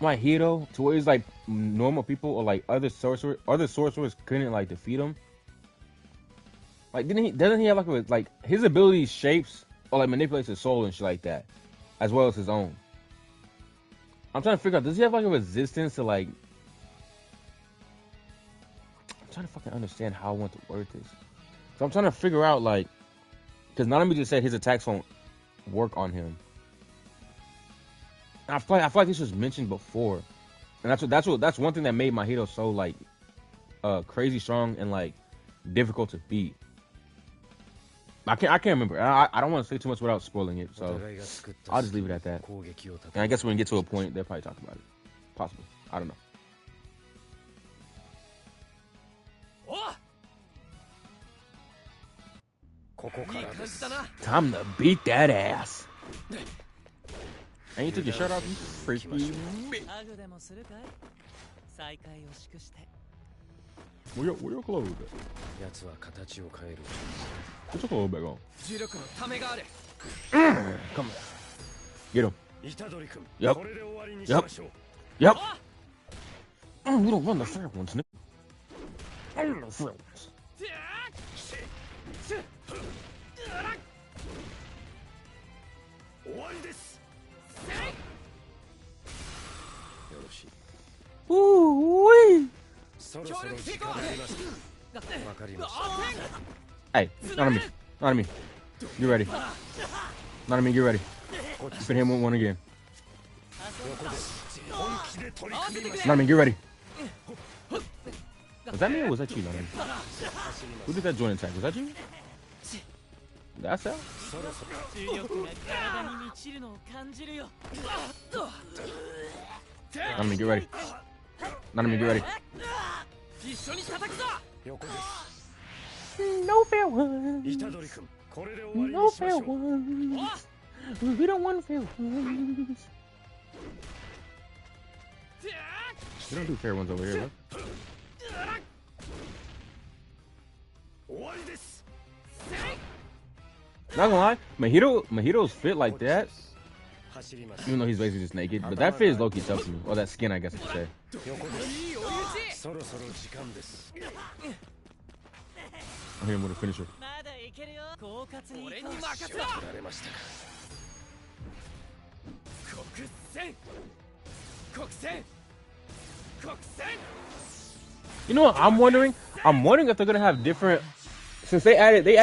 My Hero to where it's like normal people or like other sorcerers couldn't like defeat him? Like doesn't he have like his ability shapes or like manipulates his soul and shit like that, as well as his own? I'm trying to figure out, does he have like a resistance to like? I'm trying to fucking understand how I want to word this. So I'm trying to figure out like, because Nanami just said his attacks won't work on him. And I feel like this was mentioned before, and that's one thing that made My Hero so like crazy strong and like difficult to beat. I can't remember. I don't want to say too much without spoiling it, so I'll just leave it at that. And I guess when we get to a point, they'll probably talk about it. Possibly. I don't know. Time to beat that ass. And you took your shirt off, you freaky bitch. Where your clothes at? 奴は形を変える。 Put your clothes back on. 呪力のためがある。 Come on. Get him. 虎杖君、 Yep. これで終わりにしましょう。 Yep. We don't run the fair ones, nigga. Run the fair ones. 終わりです。よろしい。 Ooh-wee. そろそろ時間があります。わかりました。 Hey, not on me. Not on me. Get ready. Not on me. Get ready. Spin him with one again. 横です。本気で取り組みましょ Not on me. Get ready. Was that me or was that you, not me? Who did that joint attack? Was that you? That's that? う。そろそろ。重力が体に満ちるのを感じるよ。 Not on me. Get ready. Not on me. Get ready. 一緒に叩くぞ。横です。 No fair ones. 虎杖君、これで終わり No にしま fair しょう。 ones. We don't want fair ones. We don't do fair ones over here, bro. 終わりです。 Not gonna lie, Mahito's fit like that, 走ります。 even though he's basically just naked. But that fit is low-key tough to me. Or that skin, I guess I should say. 横です。そろそろ時間です。 I hit him with a finisher. まだいけるよ。狡猾に。俺に任せろ。取られましたか。国戦国戦国戦 You know what I'm wondering? I'm wondering if they're gonna have different. Since they added they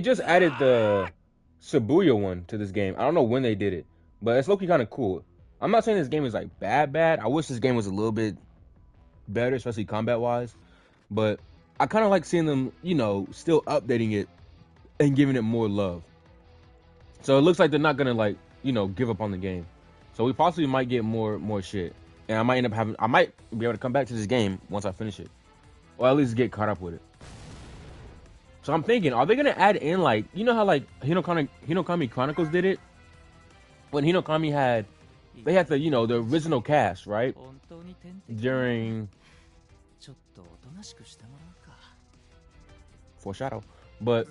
just added the Shibuya one to this game. I don't know when they did it, but it's low-key kind of cool. I'm not saying this game is like bad. I wish this game was a little bit better, especially combat-wise. But I kind of like seeing them, you know, still updating it and giving it more love. So it looks like they're not gonna like, you know, give up on the game. So we possibly might get more shit, and I might be able to come back to this game once I finish it, or at least get caught up with it. So I'm thinking, are they gonna add in like, you know how like Hinokami Chronicles did it? When Hinokami had the, you know, the original cast, right? 本当に天敵。 During ちょっとおとなしくしてもらうか。 Foreshadow, but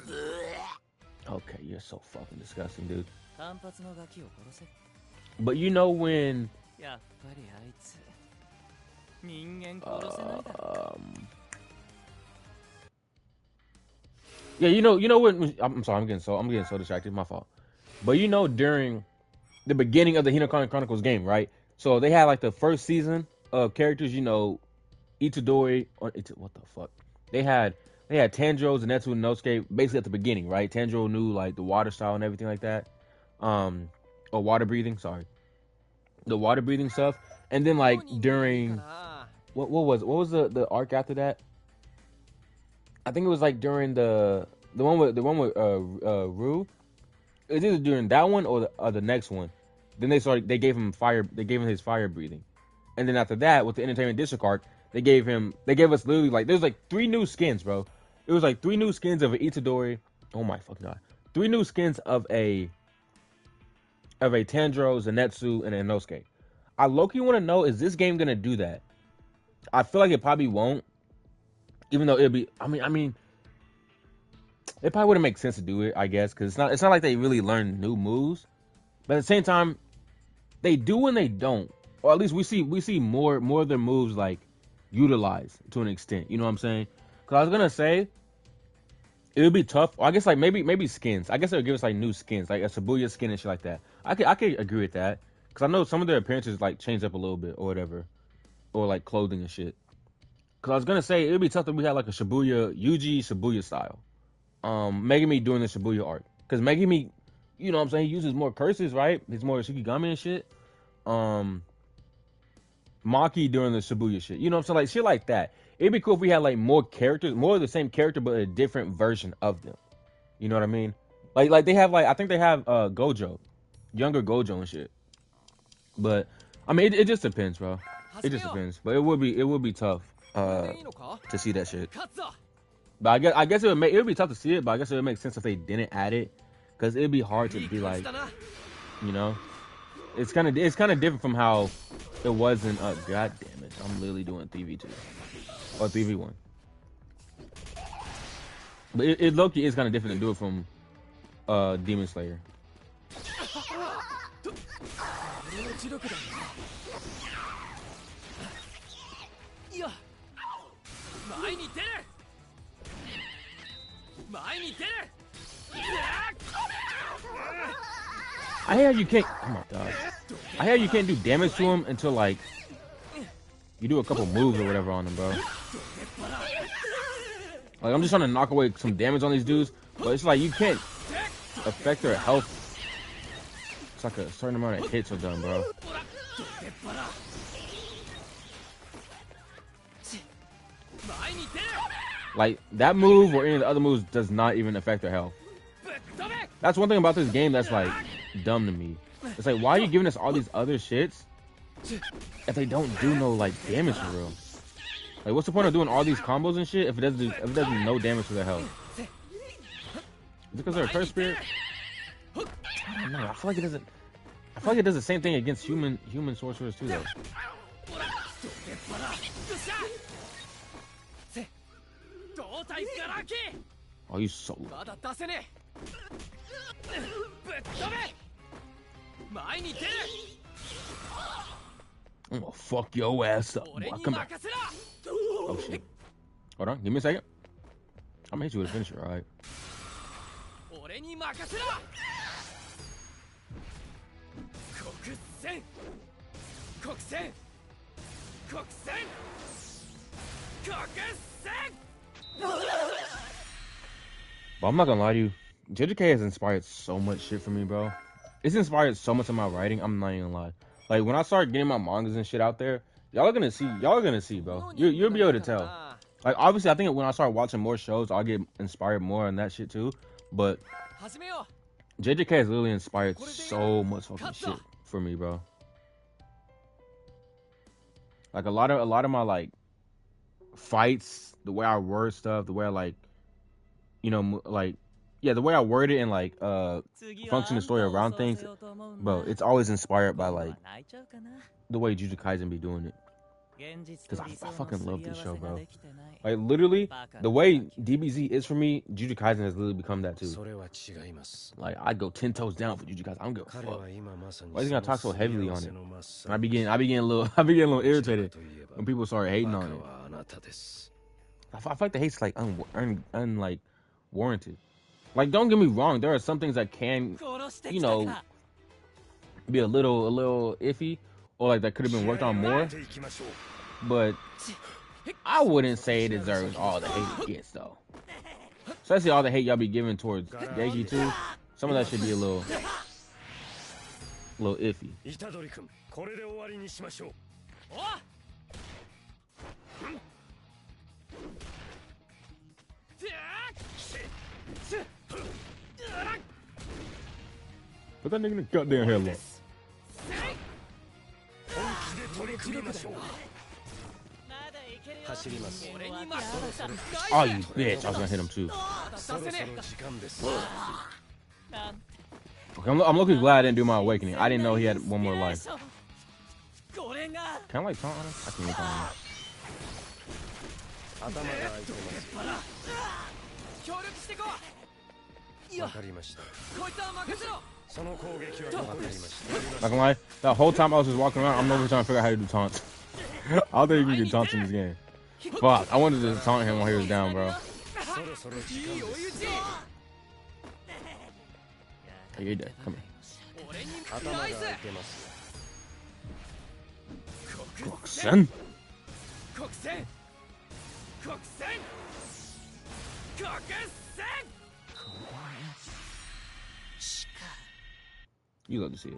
okay, you're so fucking disgusting, dude. 単発のガキを殺せ。 But you know when やっぱりあいつ人間殺せないだ。 yeah, you know when I'm sorry, I'm getting so distracted, my fault. But you know, during the beginning of the Hinokami Chronicles game, right? So they had like the first season of characters, you know, Itadori, what the fuck? They had Tanjiro, Zenitsu, and Inosuke basically at the beginning, right? Tanjiro knew like the water style and everything like that. Or water breathing, sorry. The water breathing stuff. And then like during what was the arc after that? I think it was like during the one with Rue. It was either during that one or the next one. Then they gave him his fire breathing. And then after that, with the Entertainment District arc, they gave us literally like there's like 3 new skins, bro. It was like 3 new skins of an Itadori. Oh my fucking god. 3 new skins of a Tanjiro, Zenitsu, and Inosuke. I low-key want to know, is this game gonna do that? I feel like it probably won't. Even though it'd be, I mean, it probably wouldn't make sense to do it, I guess, because it's not like they really learn new moves. But at the same time, they do and they don't, or at least we see more of their moves like utilized to an extent. You know what I'm saying? Because I was gonna say it would be tough. Or I guess like maybe skins. I guess they would give us like new skins, like a Shibuya skin and shit like that. I could agree with that, because I know some of their appearances like changed up a little bit or whatever, or like clothing and shit. Because I was gonna say it would be tough if we had like a Yuji Shibuya style. Megumi doing the Shibuya art, because Megumi, you know what I'm saying, he uses more curses, right? He's more Shikigami and shit. Maki doing the Shibuya shit, you know what I'm saying, like shit like that. It'd be cool if we had like more characters, more of the same character but a different version of them. You know what I mean? Like they have I think they have Gojo, younger Gojo and shit. But I mean it just depends, bro. It just depends. But it would be tough to see that shit. But I guess it would be tough to see it, but I guess it would make sense if they didn't add it, because it'd be hard to be like, you know, it's kind of different from how It wasn't. God damn it! I'm literally doing 3v2 or 3v1. But it low-key is kind of different to do it from Demon Slayer. I hear you can't. Oh my god! I hear you can't do damage to him until like you do a couple moves or whatever on him, bro. Like I'm just trying to knock away some damage on these dudes, but it's like you can't affect their health. It's like a certain amount of hits are done, bro. Like that move or any of the other moves does not even affect their health. That's one thing about this game that's like dumb to me. It's like, why are you giving us all these other shits if they don't do no like damage for real? Like, what's the point of doing all these combos and shit if it doesn't do no damage to their health? Is it because they're a curse spirit? I don't know. I feel like it doesn't. I feel like it does the same thing against human sorcerers too, though. Oh, you so. I'm gonna fuck your ass up. Boy. Come back. Oh shit. Hold on, give me a second. I'm gonna hit you with a finisher, alright? But I'm not gonna lie to you, JujutsuKaisen has inspired so much shit for me, bro. It's inspired so much of my writing, I'm not even gonna lie. Like, when I start getting my mangas and shit out there, y'all are gonna see, bro. You'll be able to tell. Like, obviously, I think when I start watching more shows, I'll get inspired more on that shit too. But JJK has literally inspired so much fucking shit for me, bro. Like, a lot of my, like, fights, the way I word stuff, the way I, like, you know, like, yeah, the way I word it and, like, function the story around things, bro, it's always inspired by, like, the way JujutsuKaisen be doing it. Because I fucking love this show, bro. Like, literally, the way DBZ is for me, JujutsuKaisen has literally become that, too. Like, I'd go 10 toes down for JujutsuKaisen. I don't give a fuck. Why is he gonna talk so heavily on it? And I be getting a little irritated when people start hating on it. I feel like the hate's, like, like, warranted. Like, don't get me wrong, there are some things that can, you know, be a little iffy, or like that could have been worked on more. But I wouldn't say it deserves all the hate it gets, though. Especially all the hate y'all be giving towards Geki too. Some of that should be a little iffy. Put that nigga in the goddamn headlock. Oh, you bitch. I was gonna hit him too. Okay, I'm looking glad I didn't do my awakening. I didn't know he had one more life. Can I like taunt on him? I can taunt on him. Not gonna lie, that whole time I was just walking around, I'm over trying to figure out how to do taunts. I don't think you can do taunts in this game. Fuck, I wanted to taunt him while he was down, bro. Hey, you're dead. Come here. Kaisen? You love to see it.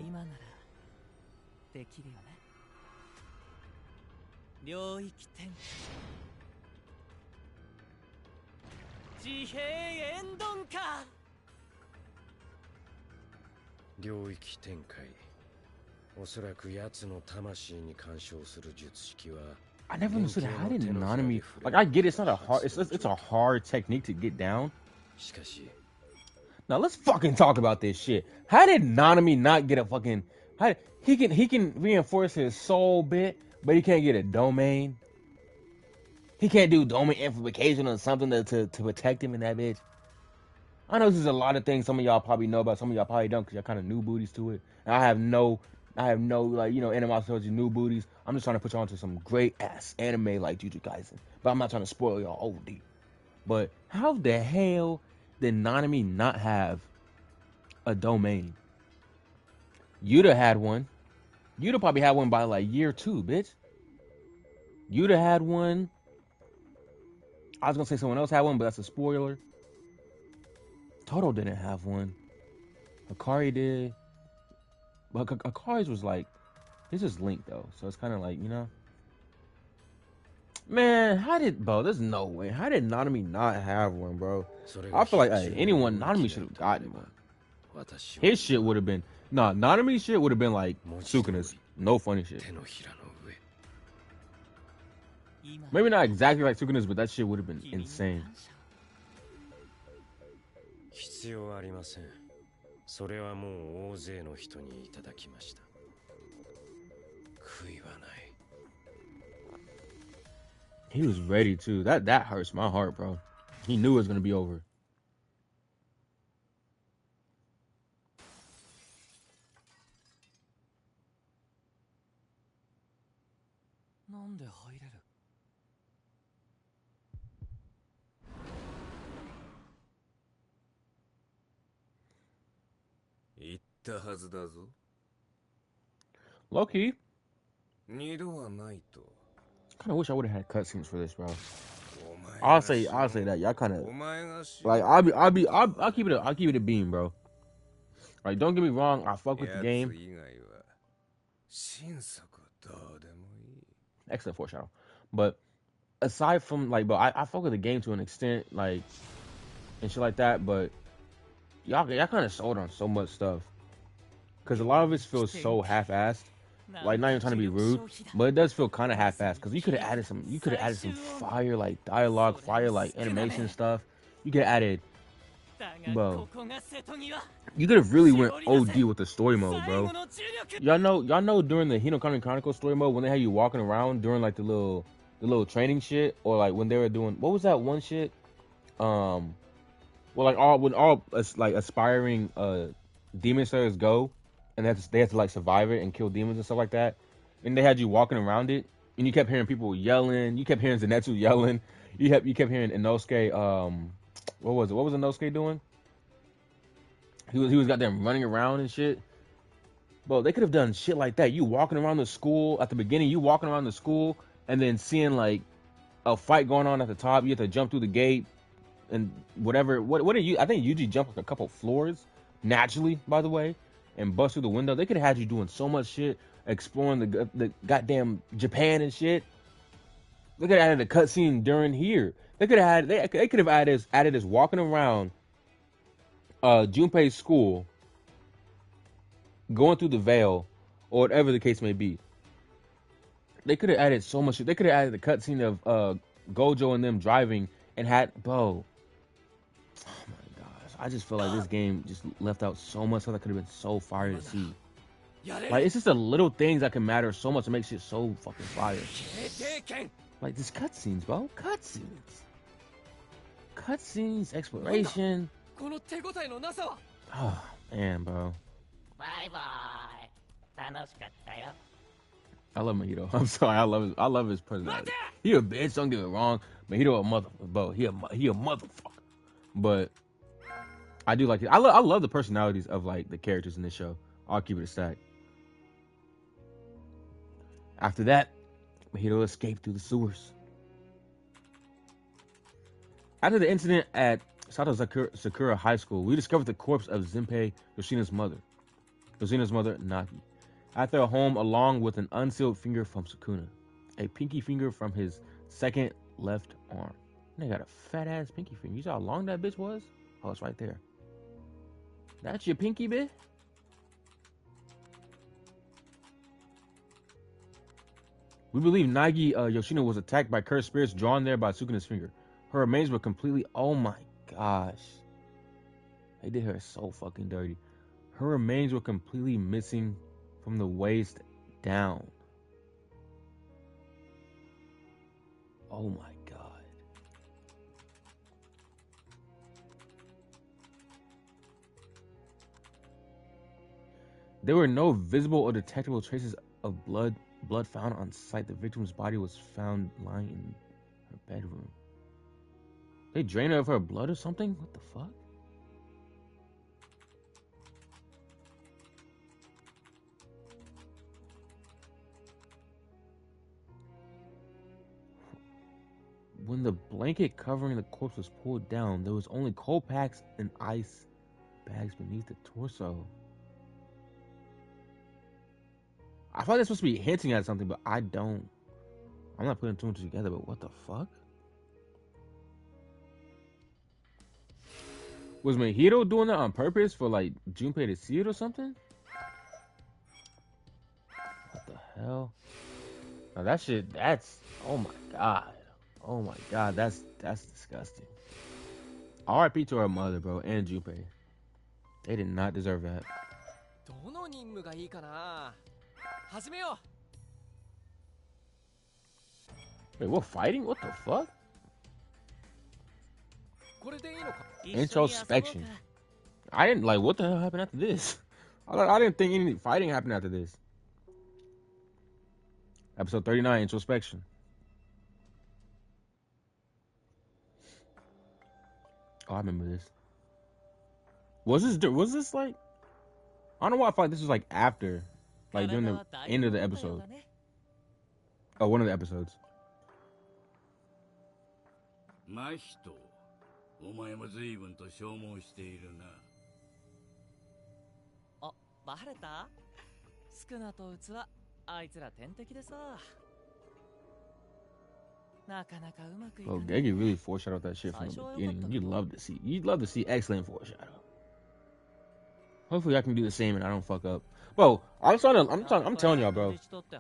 I never understood how did Nanami, like, I get it's not a hard, it's a hard technique to get down. Now let's fucking talk about this shit. How did Nanami not get a fucking, How he can reinforce his soul bit, but he can't get a domain. He can't do domain amplification or something to protect him in that bitch. I know this is a lot of things some of y'all probably know about, some of y'all probably don't because y'all kind of new booties to it. And I have no like, you know, animosity towards you new booties. I'm just trying to put y'all onto some great ass anime like JujutsuKaisen. But I'm not trying to spoil y'all OD. But how the hell did Nanami not have a domain? You'd have had one. You'd have probably had one by like year 2, bitch. You'd have had one. I was gonna say someone else had one, but that's a spoiler. Toto didn't have one. Akari did. But Akari's was like, it's just linked though, so it's kind of like, you know. Man, bro, there's no way. How did Nanami not have one, bro? I feel like anyone, Nanami should have gotten one. His shit would have been, Nanami's shit would have been like Sukuna's. No funny shit. Maybe not exactly like Sukuna's, but that shit would have been insane. 必要ありません。それはもう大勢の人にいただきました。悔いはない。 He was ready too. That hurts my heart, bro. He knew it was gonna be over. Low key. Kind of wish I would have had cutscenes for this, bro. I'll say that y'all kind of like I'll keep it a beam, bro. Like, don't get me wrong, I fuck with the game. Excellent foreshadow. But aside from like, bro, I fuck with the game to an extent, like, and shit like that. But y'all kind of sold on so much stuff, cause a lot of it feels so half-assed. Like, not even trying to be rude, but it does feel kind of half-assed. Cause you could have added some fire like dialogue, fire like animation stuff. You could have added, bro. You could have really went OD with the story mode, bro. Y'all know during the Hinokami Chronicles story mode when they had you walking around during like the little training shit, or like when they were doing, what was that one shit? Well, like when all like aspiring demon slayers go. And they have to like survive it and kill demons and stuff like that. And they had you walking around it, and you kept hearing people yelling. You kept hearing Zenitsu yelling. You kept hearing Inosuke. What was it? What was Inosuke doing? He was got them running around and shit. Bro, they could have done shit like that. You walking around the school at the beginning. You walking around the school and then seeing like a fight going on at the top. You have to jump through the gate and whatever. What are you? I think Yuji jumped like a couple floors naturally, by the way. And bust through the window. They could have had you doing so much shit, exploring the goddamn Japan and shit. They could have added a cutscene during here. They could have added us walking around Junpei's school, going through the veil, or whatever the case may be. They could have added so much shit. They could have added the cutscene of Gojo and them driving and had, bro. I just feel like this game just left out so much stuff that could have been so fire to see. Like, it's just the little things that can matter so much to make shit so fucking fire. Like, this cutscenes, bro. Cutscenes, exploration. Oh, man, bro. I love Mahito. I'm sorry. I love his personality. He a bitch, don't get it wrong. Mahito a mother, bro. He a motherfucker. But I do like it. I love the personalities of like the characters in this show. I'll keep it a stack. After that, Mahito escaped through the sewers. After the incident at Sato Sakura High School, we discovered the corpse of Zenpei Yoshina's mother, Nagi, at their home, along with an unsealed finger from Sukuna, a pinky finger from his second left arm. They got a fat ass pinky finger. You saw how long that bitch was? Oh, it's right there. That's your pinky bit? We believe Nagi Yoshino was attacked by cursed spirits drawn there by Sukuna's finger. Her remains were completely... Oh my gosh. They did her so fucking dirty. Her remains were completely missing from the waist down. Oh my god. There were no visible or detectable traces of blood found on site. The victim's body was found lying in her bedroom. They drained her of her blood or something? What the fuck? When the blanket covering the corpse was pulled down, there was only cold packs and ice bags beneath the torso. I thought they're supposed to be hinting at something, but I'm not putting two and two together, but what the fuck? Was Mahito doing that on purpose for like Junpei to see it or something? What the hell? Now that shit, oh my god. Oh my god, that's disgusting. R.I.P. to her mother, bro, and Junpei. They did not deserve that. Wait, we're fighting? What the fuck? Introspection. I didn't like. What the hell happened after this? I didn't think any fighting happened after this. Episode 39, introspection. Oh, I remember this. Was this like? I don't know why I felt like this was like after, like during the end of the episode. Oh, one of the episodes. マヒト、お前も随分と消耗しているな。あ、バレた？スクナと器、あいつら天敵でさ。なかなかうまくいかない。Bro, Gegi really foreshadowed that shit from the beginning. You'd love to see excellent foreshadow. Hopefully I can do the same and I don't fuck up. Bro, I'm telling y'all, bro.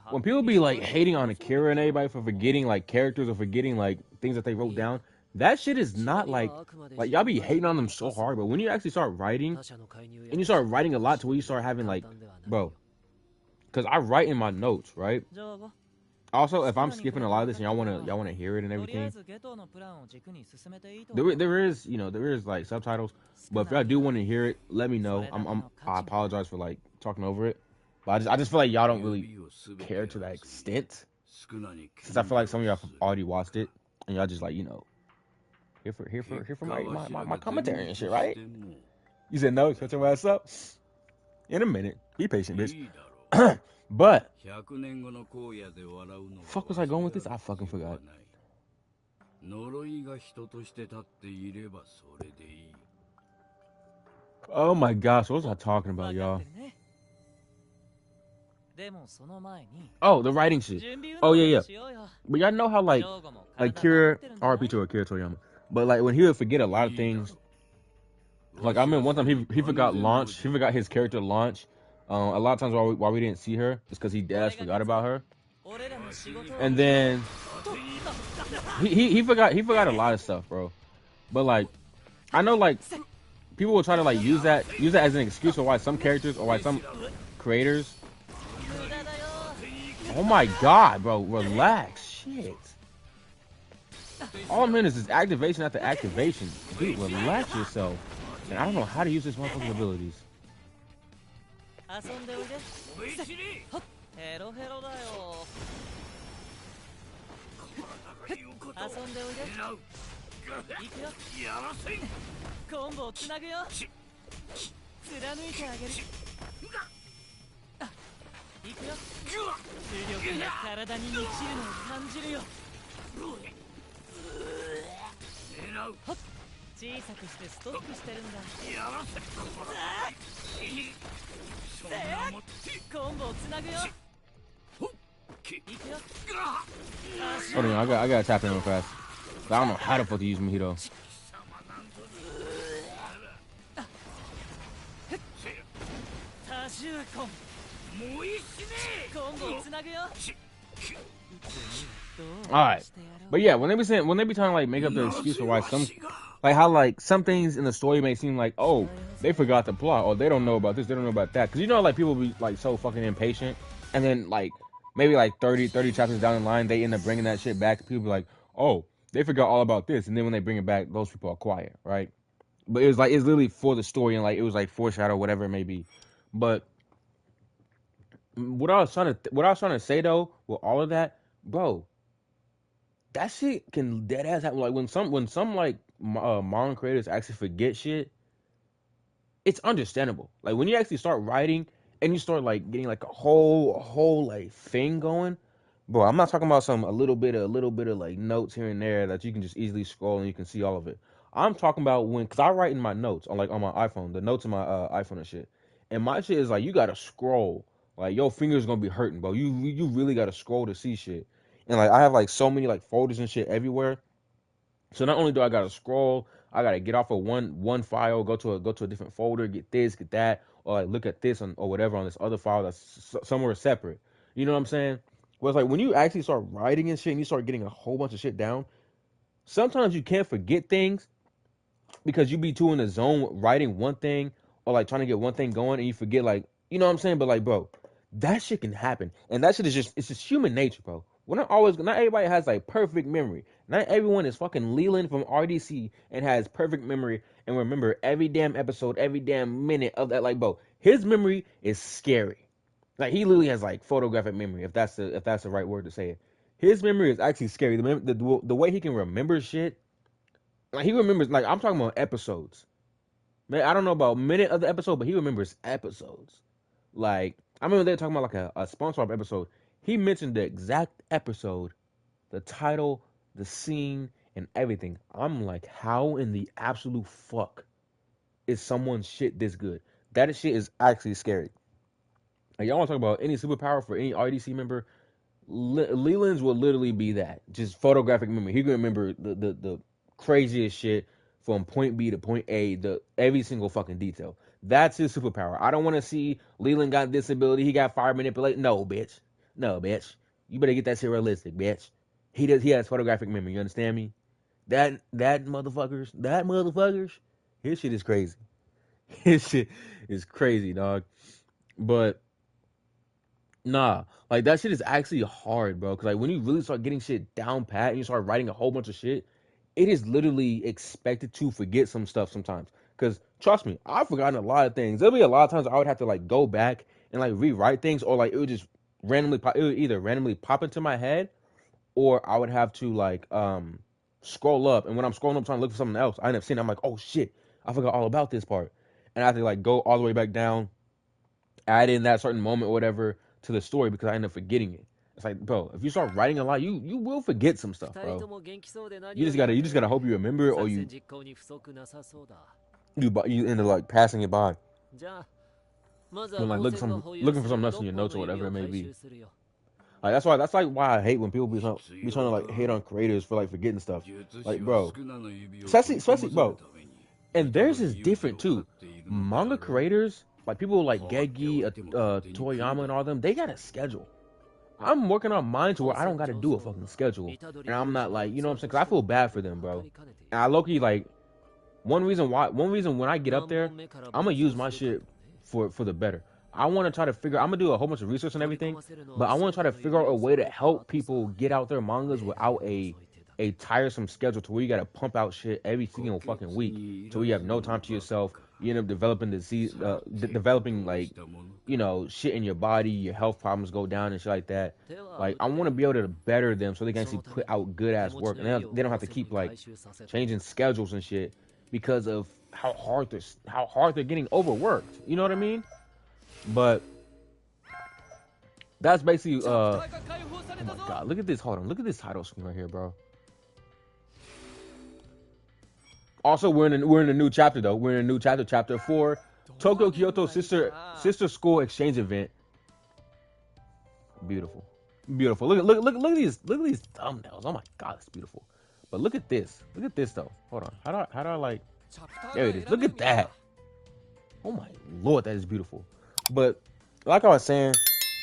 When people be like hating on Akira and everybody for forgetting like characters or forgetting like things that they wrote down, that shit is not like y'all be hating on them so hard, but when you actually start writing and you start writing a lot to where you start having like, bro, because I write in my notes, right? Also, if I'm skipping a lot of this and y'all wanna hear it and everything, there is like subtitles. But if y'all do want to hear it, let me know. I apologize for like talking over it, but I just feel like y'all don't really care to that extent. Since I feel like some of y'all have already watched it and y'all just like here for my commentary and shit, right? You said no, shut your ass up. In a minute, be patient, bitch. But fuck was I going with this? I fucking forgot. Oh my gosh, what was I talking about, y'all? Oh, the writing shit. Oh yeah. But y'all know how like Kira, RP to Akira Toriyama. But like when he would forget a lot of things. Like I remember one time he forgot launch. He forgot his character launch. A lot of times why we didn't see her is because he dead forgot about her. And then he forgot a lot of stuff, bro. But like I know like people will try to like use that as an excuse for why some characters or why some creators. Oh my god, bro, relax, shit. All I'm hearing is this activation after activation. Dude, relax yourself. And I don't know how to use this motherfucking abilities. Hold on, I gotta tap in real fast. I don't know how the fuck to use Mahito. Alright. But yeah, when they be trying to like make up their excuse for why some Like how like some things in the story may seem like, oh, they forgot the plot, or they don't know about this, they don't know about that. Because you know, like people be like so fucking impatient, and then like maybe like 30 chapters down the line, they end up bringing that shit back. People be like, oh, they forgot all about this, and then when they bring it back, those people are quiet, right? But it was like it's literally for the story, and like it was like foreshadow, whatever it may be. But what I was trying to say though, with all of that, bro, that shit can dead ass happen. Like when some like manga creators actually forget shit, it's understandable. Like when you actually start writing and you start like getting like a whole like thing going, bro. I'm not talking about a little bit of like notes here and there that you can just easily scroll and you can see all of it. I'm talking about cause I write in my notes on my iPhone, the notes in my iPhone and shit. And my shit is like you gotta scroll. Like your fingers gonna be hurting, bro. You really gotta scroll to see shit. And like I have like so many like folders and shit everywhere. So not only do I gotta scroll, I gotta get off of one file, go to a different folder, get this, get that, or like look at this or whatever on this other file that's somewhere separate. You know what I'm saying? Whereas like when you actually start writing and shit, and you start getting a whole bunch of shit down, sometimes you can't forget things because you be too in the zone writing one thing or like trying to get one thing going, and you forget like you know what I'm saying. But like, bro, that shit can happen, and that shit is just human nature, bro. Not everybody has like perfect memory. Not everyone is fucking Leland from RDC and has perfect memory and remember every damn episode, every damn minute of that. Like, bro, his memory is scary. Like he literally has like photographic memory, if that's the right word to say it. His memory is actually scary. The way he can remember shit, like he remembers. Like I'm talking about episodes. Man, I don't know about minute of the episode, but he remembers episodes. Like I remember they were talking about like a SpongeBob episode. He mentioned the exact episode, the title, the scene, and everything. I'm like, how in the absolute fuck is someone's shit this good? That shit is actually scary. Like, y'all want to talk about any superpower for any RDC member? Leland's will literally be that. Just photographic memory. He can remember the craziest shit from point B to point A, every single fucking detail. That's his superpower. I don't want to see Leland got this ability. He got fire manipulate. No, bitch. No, bitch. You better get that shit realistic, bitch. He has photographic memory. You understand me? That motherfuckers. His shit is crazy. His shit is crazy, dog. But nah, like that shit is actually hard, bro. Cause like when you really start getting shit down pat and you start writing a whole bunch of shit, it is literally expected to forget some stuff sometimes. Cause trust me, I've forgotten a lot of things. There'll be a lot of times I would have to like go back and like rewrite things, or like it would just randomly pop. It would either randomly pop into my head, or I would have to like scroll up. And when I'm scrolling up trying to look for something else, I end up seeing. I'm like, oh shit, I forgot all about this part, and I have to like go all the way back down, add in that certain moment or whatever to the story because I end up forgetting it. It's like, bro, if you start writing a lot, you will forget some stuff, bro. You just gotta hope you remember it, or you end up like passing it by. When like looking for something else in your notes or whatever it may be. Like that's like why I hate when people be trying to like hate on creators for like forgetting stuff. Like, bro, especially bro. And theirs is different too. Manga creators, like people like Gegi, Toriyama, and all them, they got a schedule. I'm working on mine to where I don't got to do a fucking schedule, and I'm not like, you know what I'm saying? Cause I feel bad for them, bro. And I low-key like one reason when I get up there, I'm gonna use my shit for the better. I want to try to figure. I'm gonna do a whole bunch of research and everything, but I want to try to figure out a way to help people get out their mangas without a tiresome schedule to where you gotta pump out shit every single fucking week, to where you have no time to yourself. You end up developing disease, developing like, you know, shit in your body. Your health problems go down and shit like that. Like I want to be able to better them so they can actually put out good ass work, and they don't have to keep like changing schedules and shit because of how hard they're getting overworked. You know what I mean? But that's basically oh my god, look at this. Hold on, look at this title screen right here, bro. Also, we're in a new chapter though. We're in a new chapter, chapter 4, Tokyo Kyoto sister school exchange event. Beautiful. Look at these thumbnails. Oh my god, it's beautiful. But look at this. Look at this though. Hold on. How do I like? There it is. Look at that. Oh my lord, that is beautiful. But like I was saying,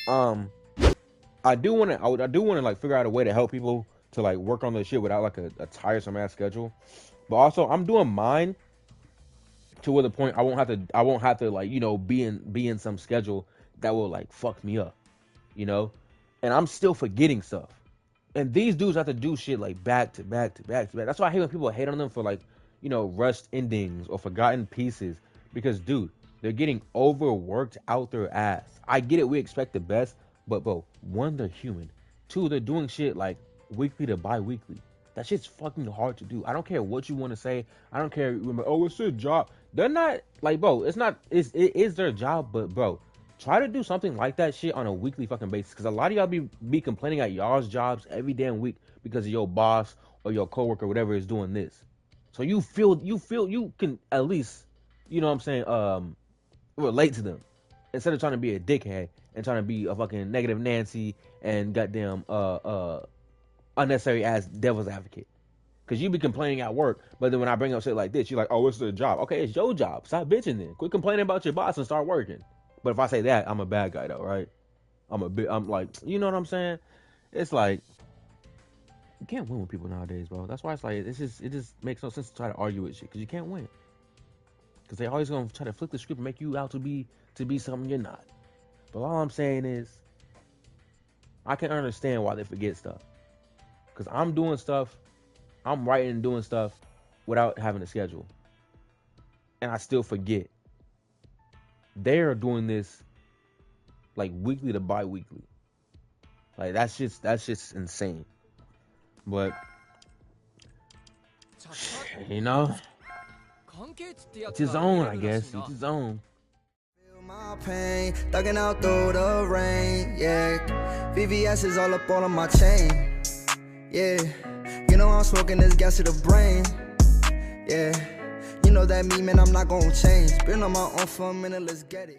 I do want to like figure out a way to help people to like work on this shit without like a tiresome ass schedule. But also, I'm doing mine to where the point I won't have to like, you know, be in some schedule that will like fuck me up, you know. And I'm still forgetting stuff. And these dudes have to do shit like back to back to back to back. That's why I hate when people hate on them for like, you know, rushed endings or forgotten pieces. Because dude, they're getting overworked out their ass. I get it, we expect the best, but bro, one, they're human. Two, they're doing shit like weekly to bi-weekly. That shit's fucking hard to do. I don't care what you want to say. I don't care. Remember, oh, it's their job. They're not like, bro. It's not. It is their job, but bro, try to do something like that shit on a weekly fucking basis. Because a lot of y'all be complaining at y'all's jobs every damn week because of your boss or your coworker or whatever is doing this. So you feel you can at least, you know what I'm saying, relate to them instead of trying to be a dickhead and trying to be a fucking negative Nancy and goddamn unnecessary ass devil's advocate. Cause you be complaining at work, but then when I bring up shit like this, you're like, oh, it's their job. Okay, it's your job. Stop bitching then. Quit complaining about your boss and start working. But if I say that, I'm a bad guy though, right? I'm like, you know what I'm saying? It's like, you can't win with people nowadays, bro. That's why it's like, it just makes no sense to try to argue with shit, cause you can't win. Cause they always gonna try to flip the script and make you out to be something you're not. But all I'm saying is, I can understand why they forget stuff. Cause I'm doing stuff, I'm writing and doing stuff without having a schedule. And I still forget. They're doing this like weekly to bi-weekly. Like that's just insane. But you know, it's his own, I guess. It's his own. My pain, thugging out through the rain, yeah. VVS is all up all on my chain, yeah. You know I'm smoking this gas to the brain, yeah. You know that me, man, I'm not gonna change. Been on my own for a minute, let's get it.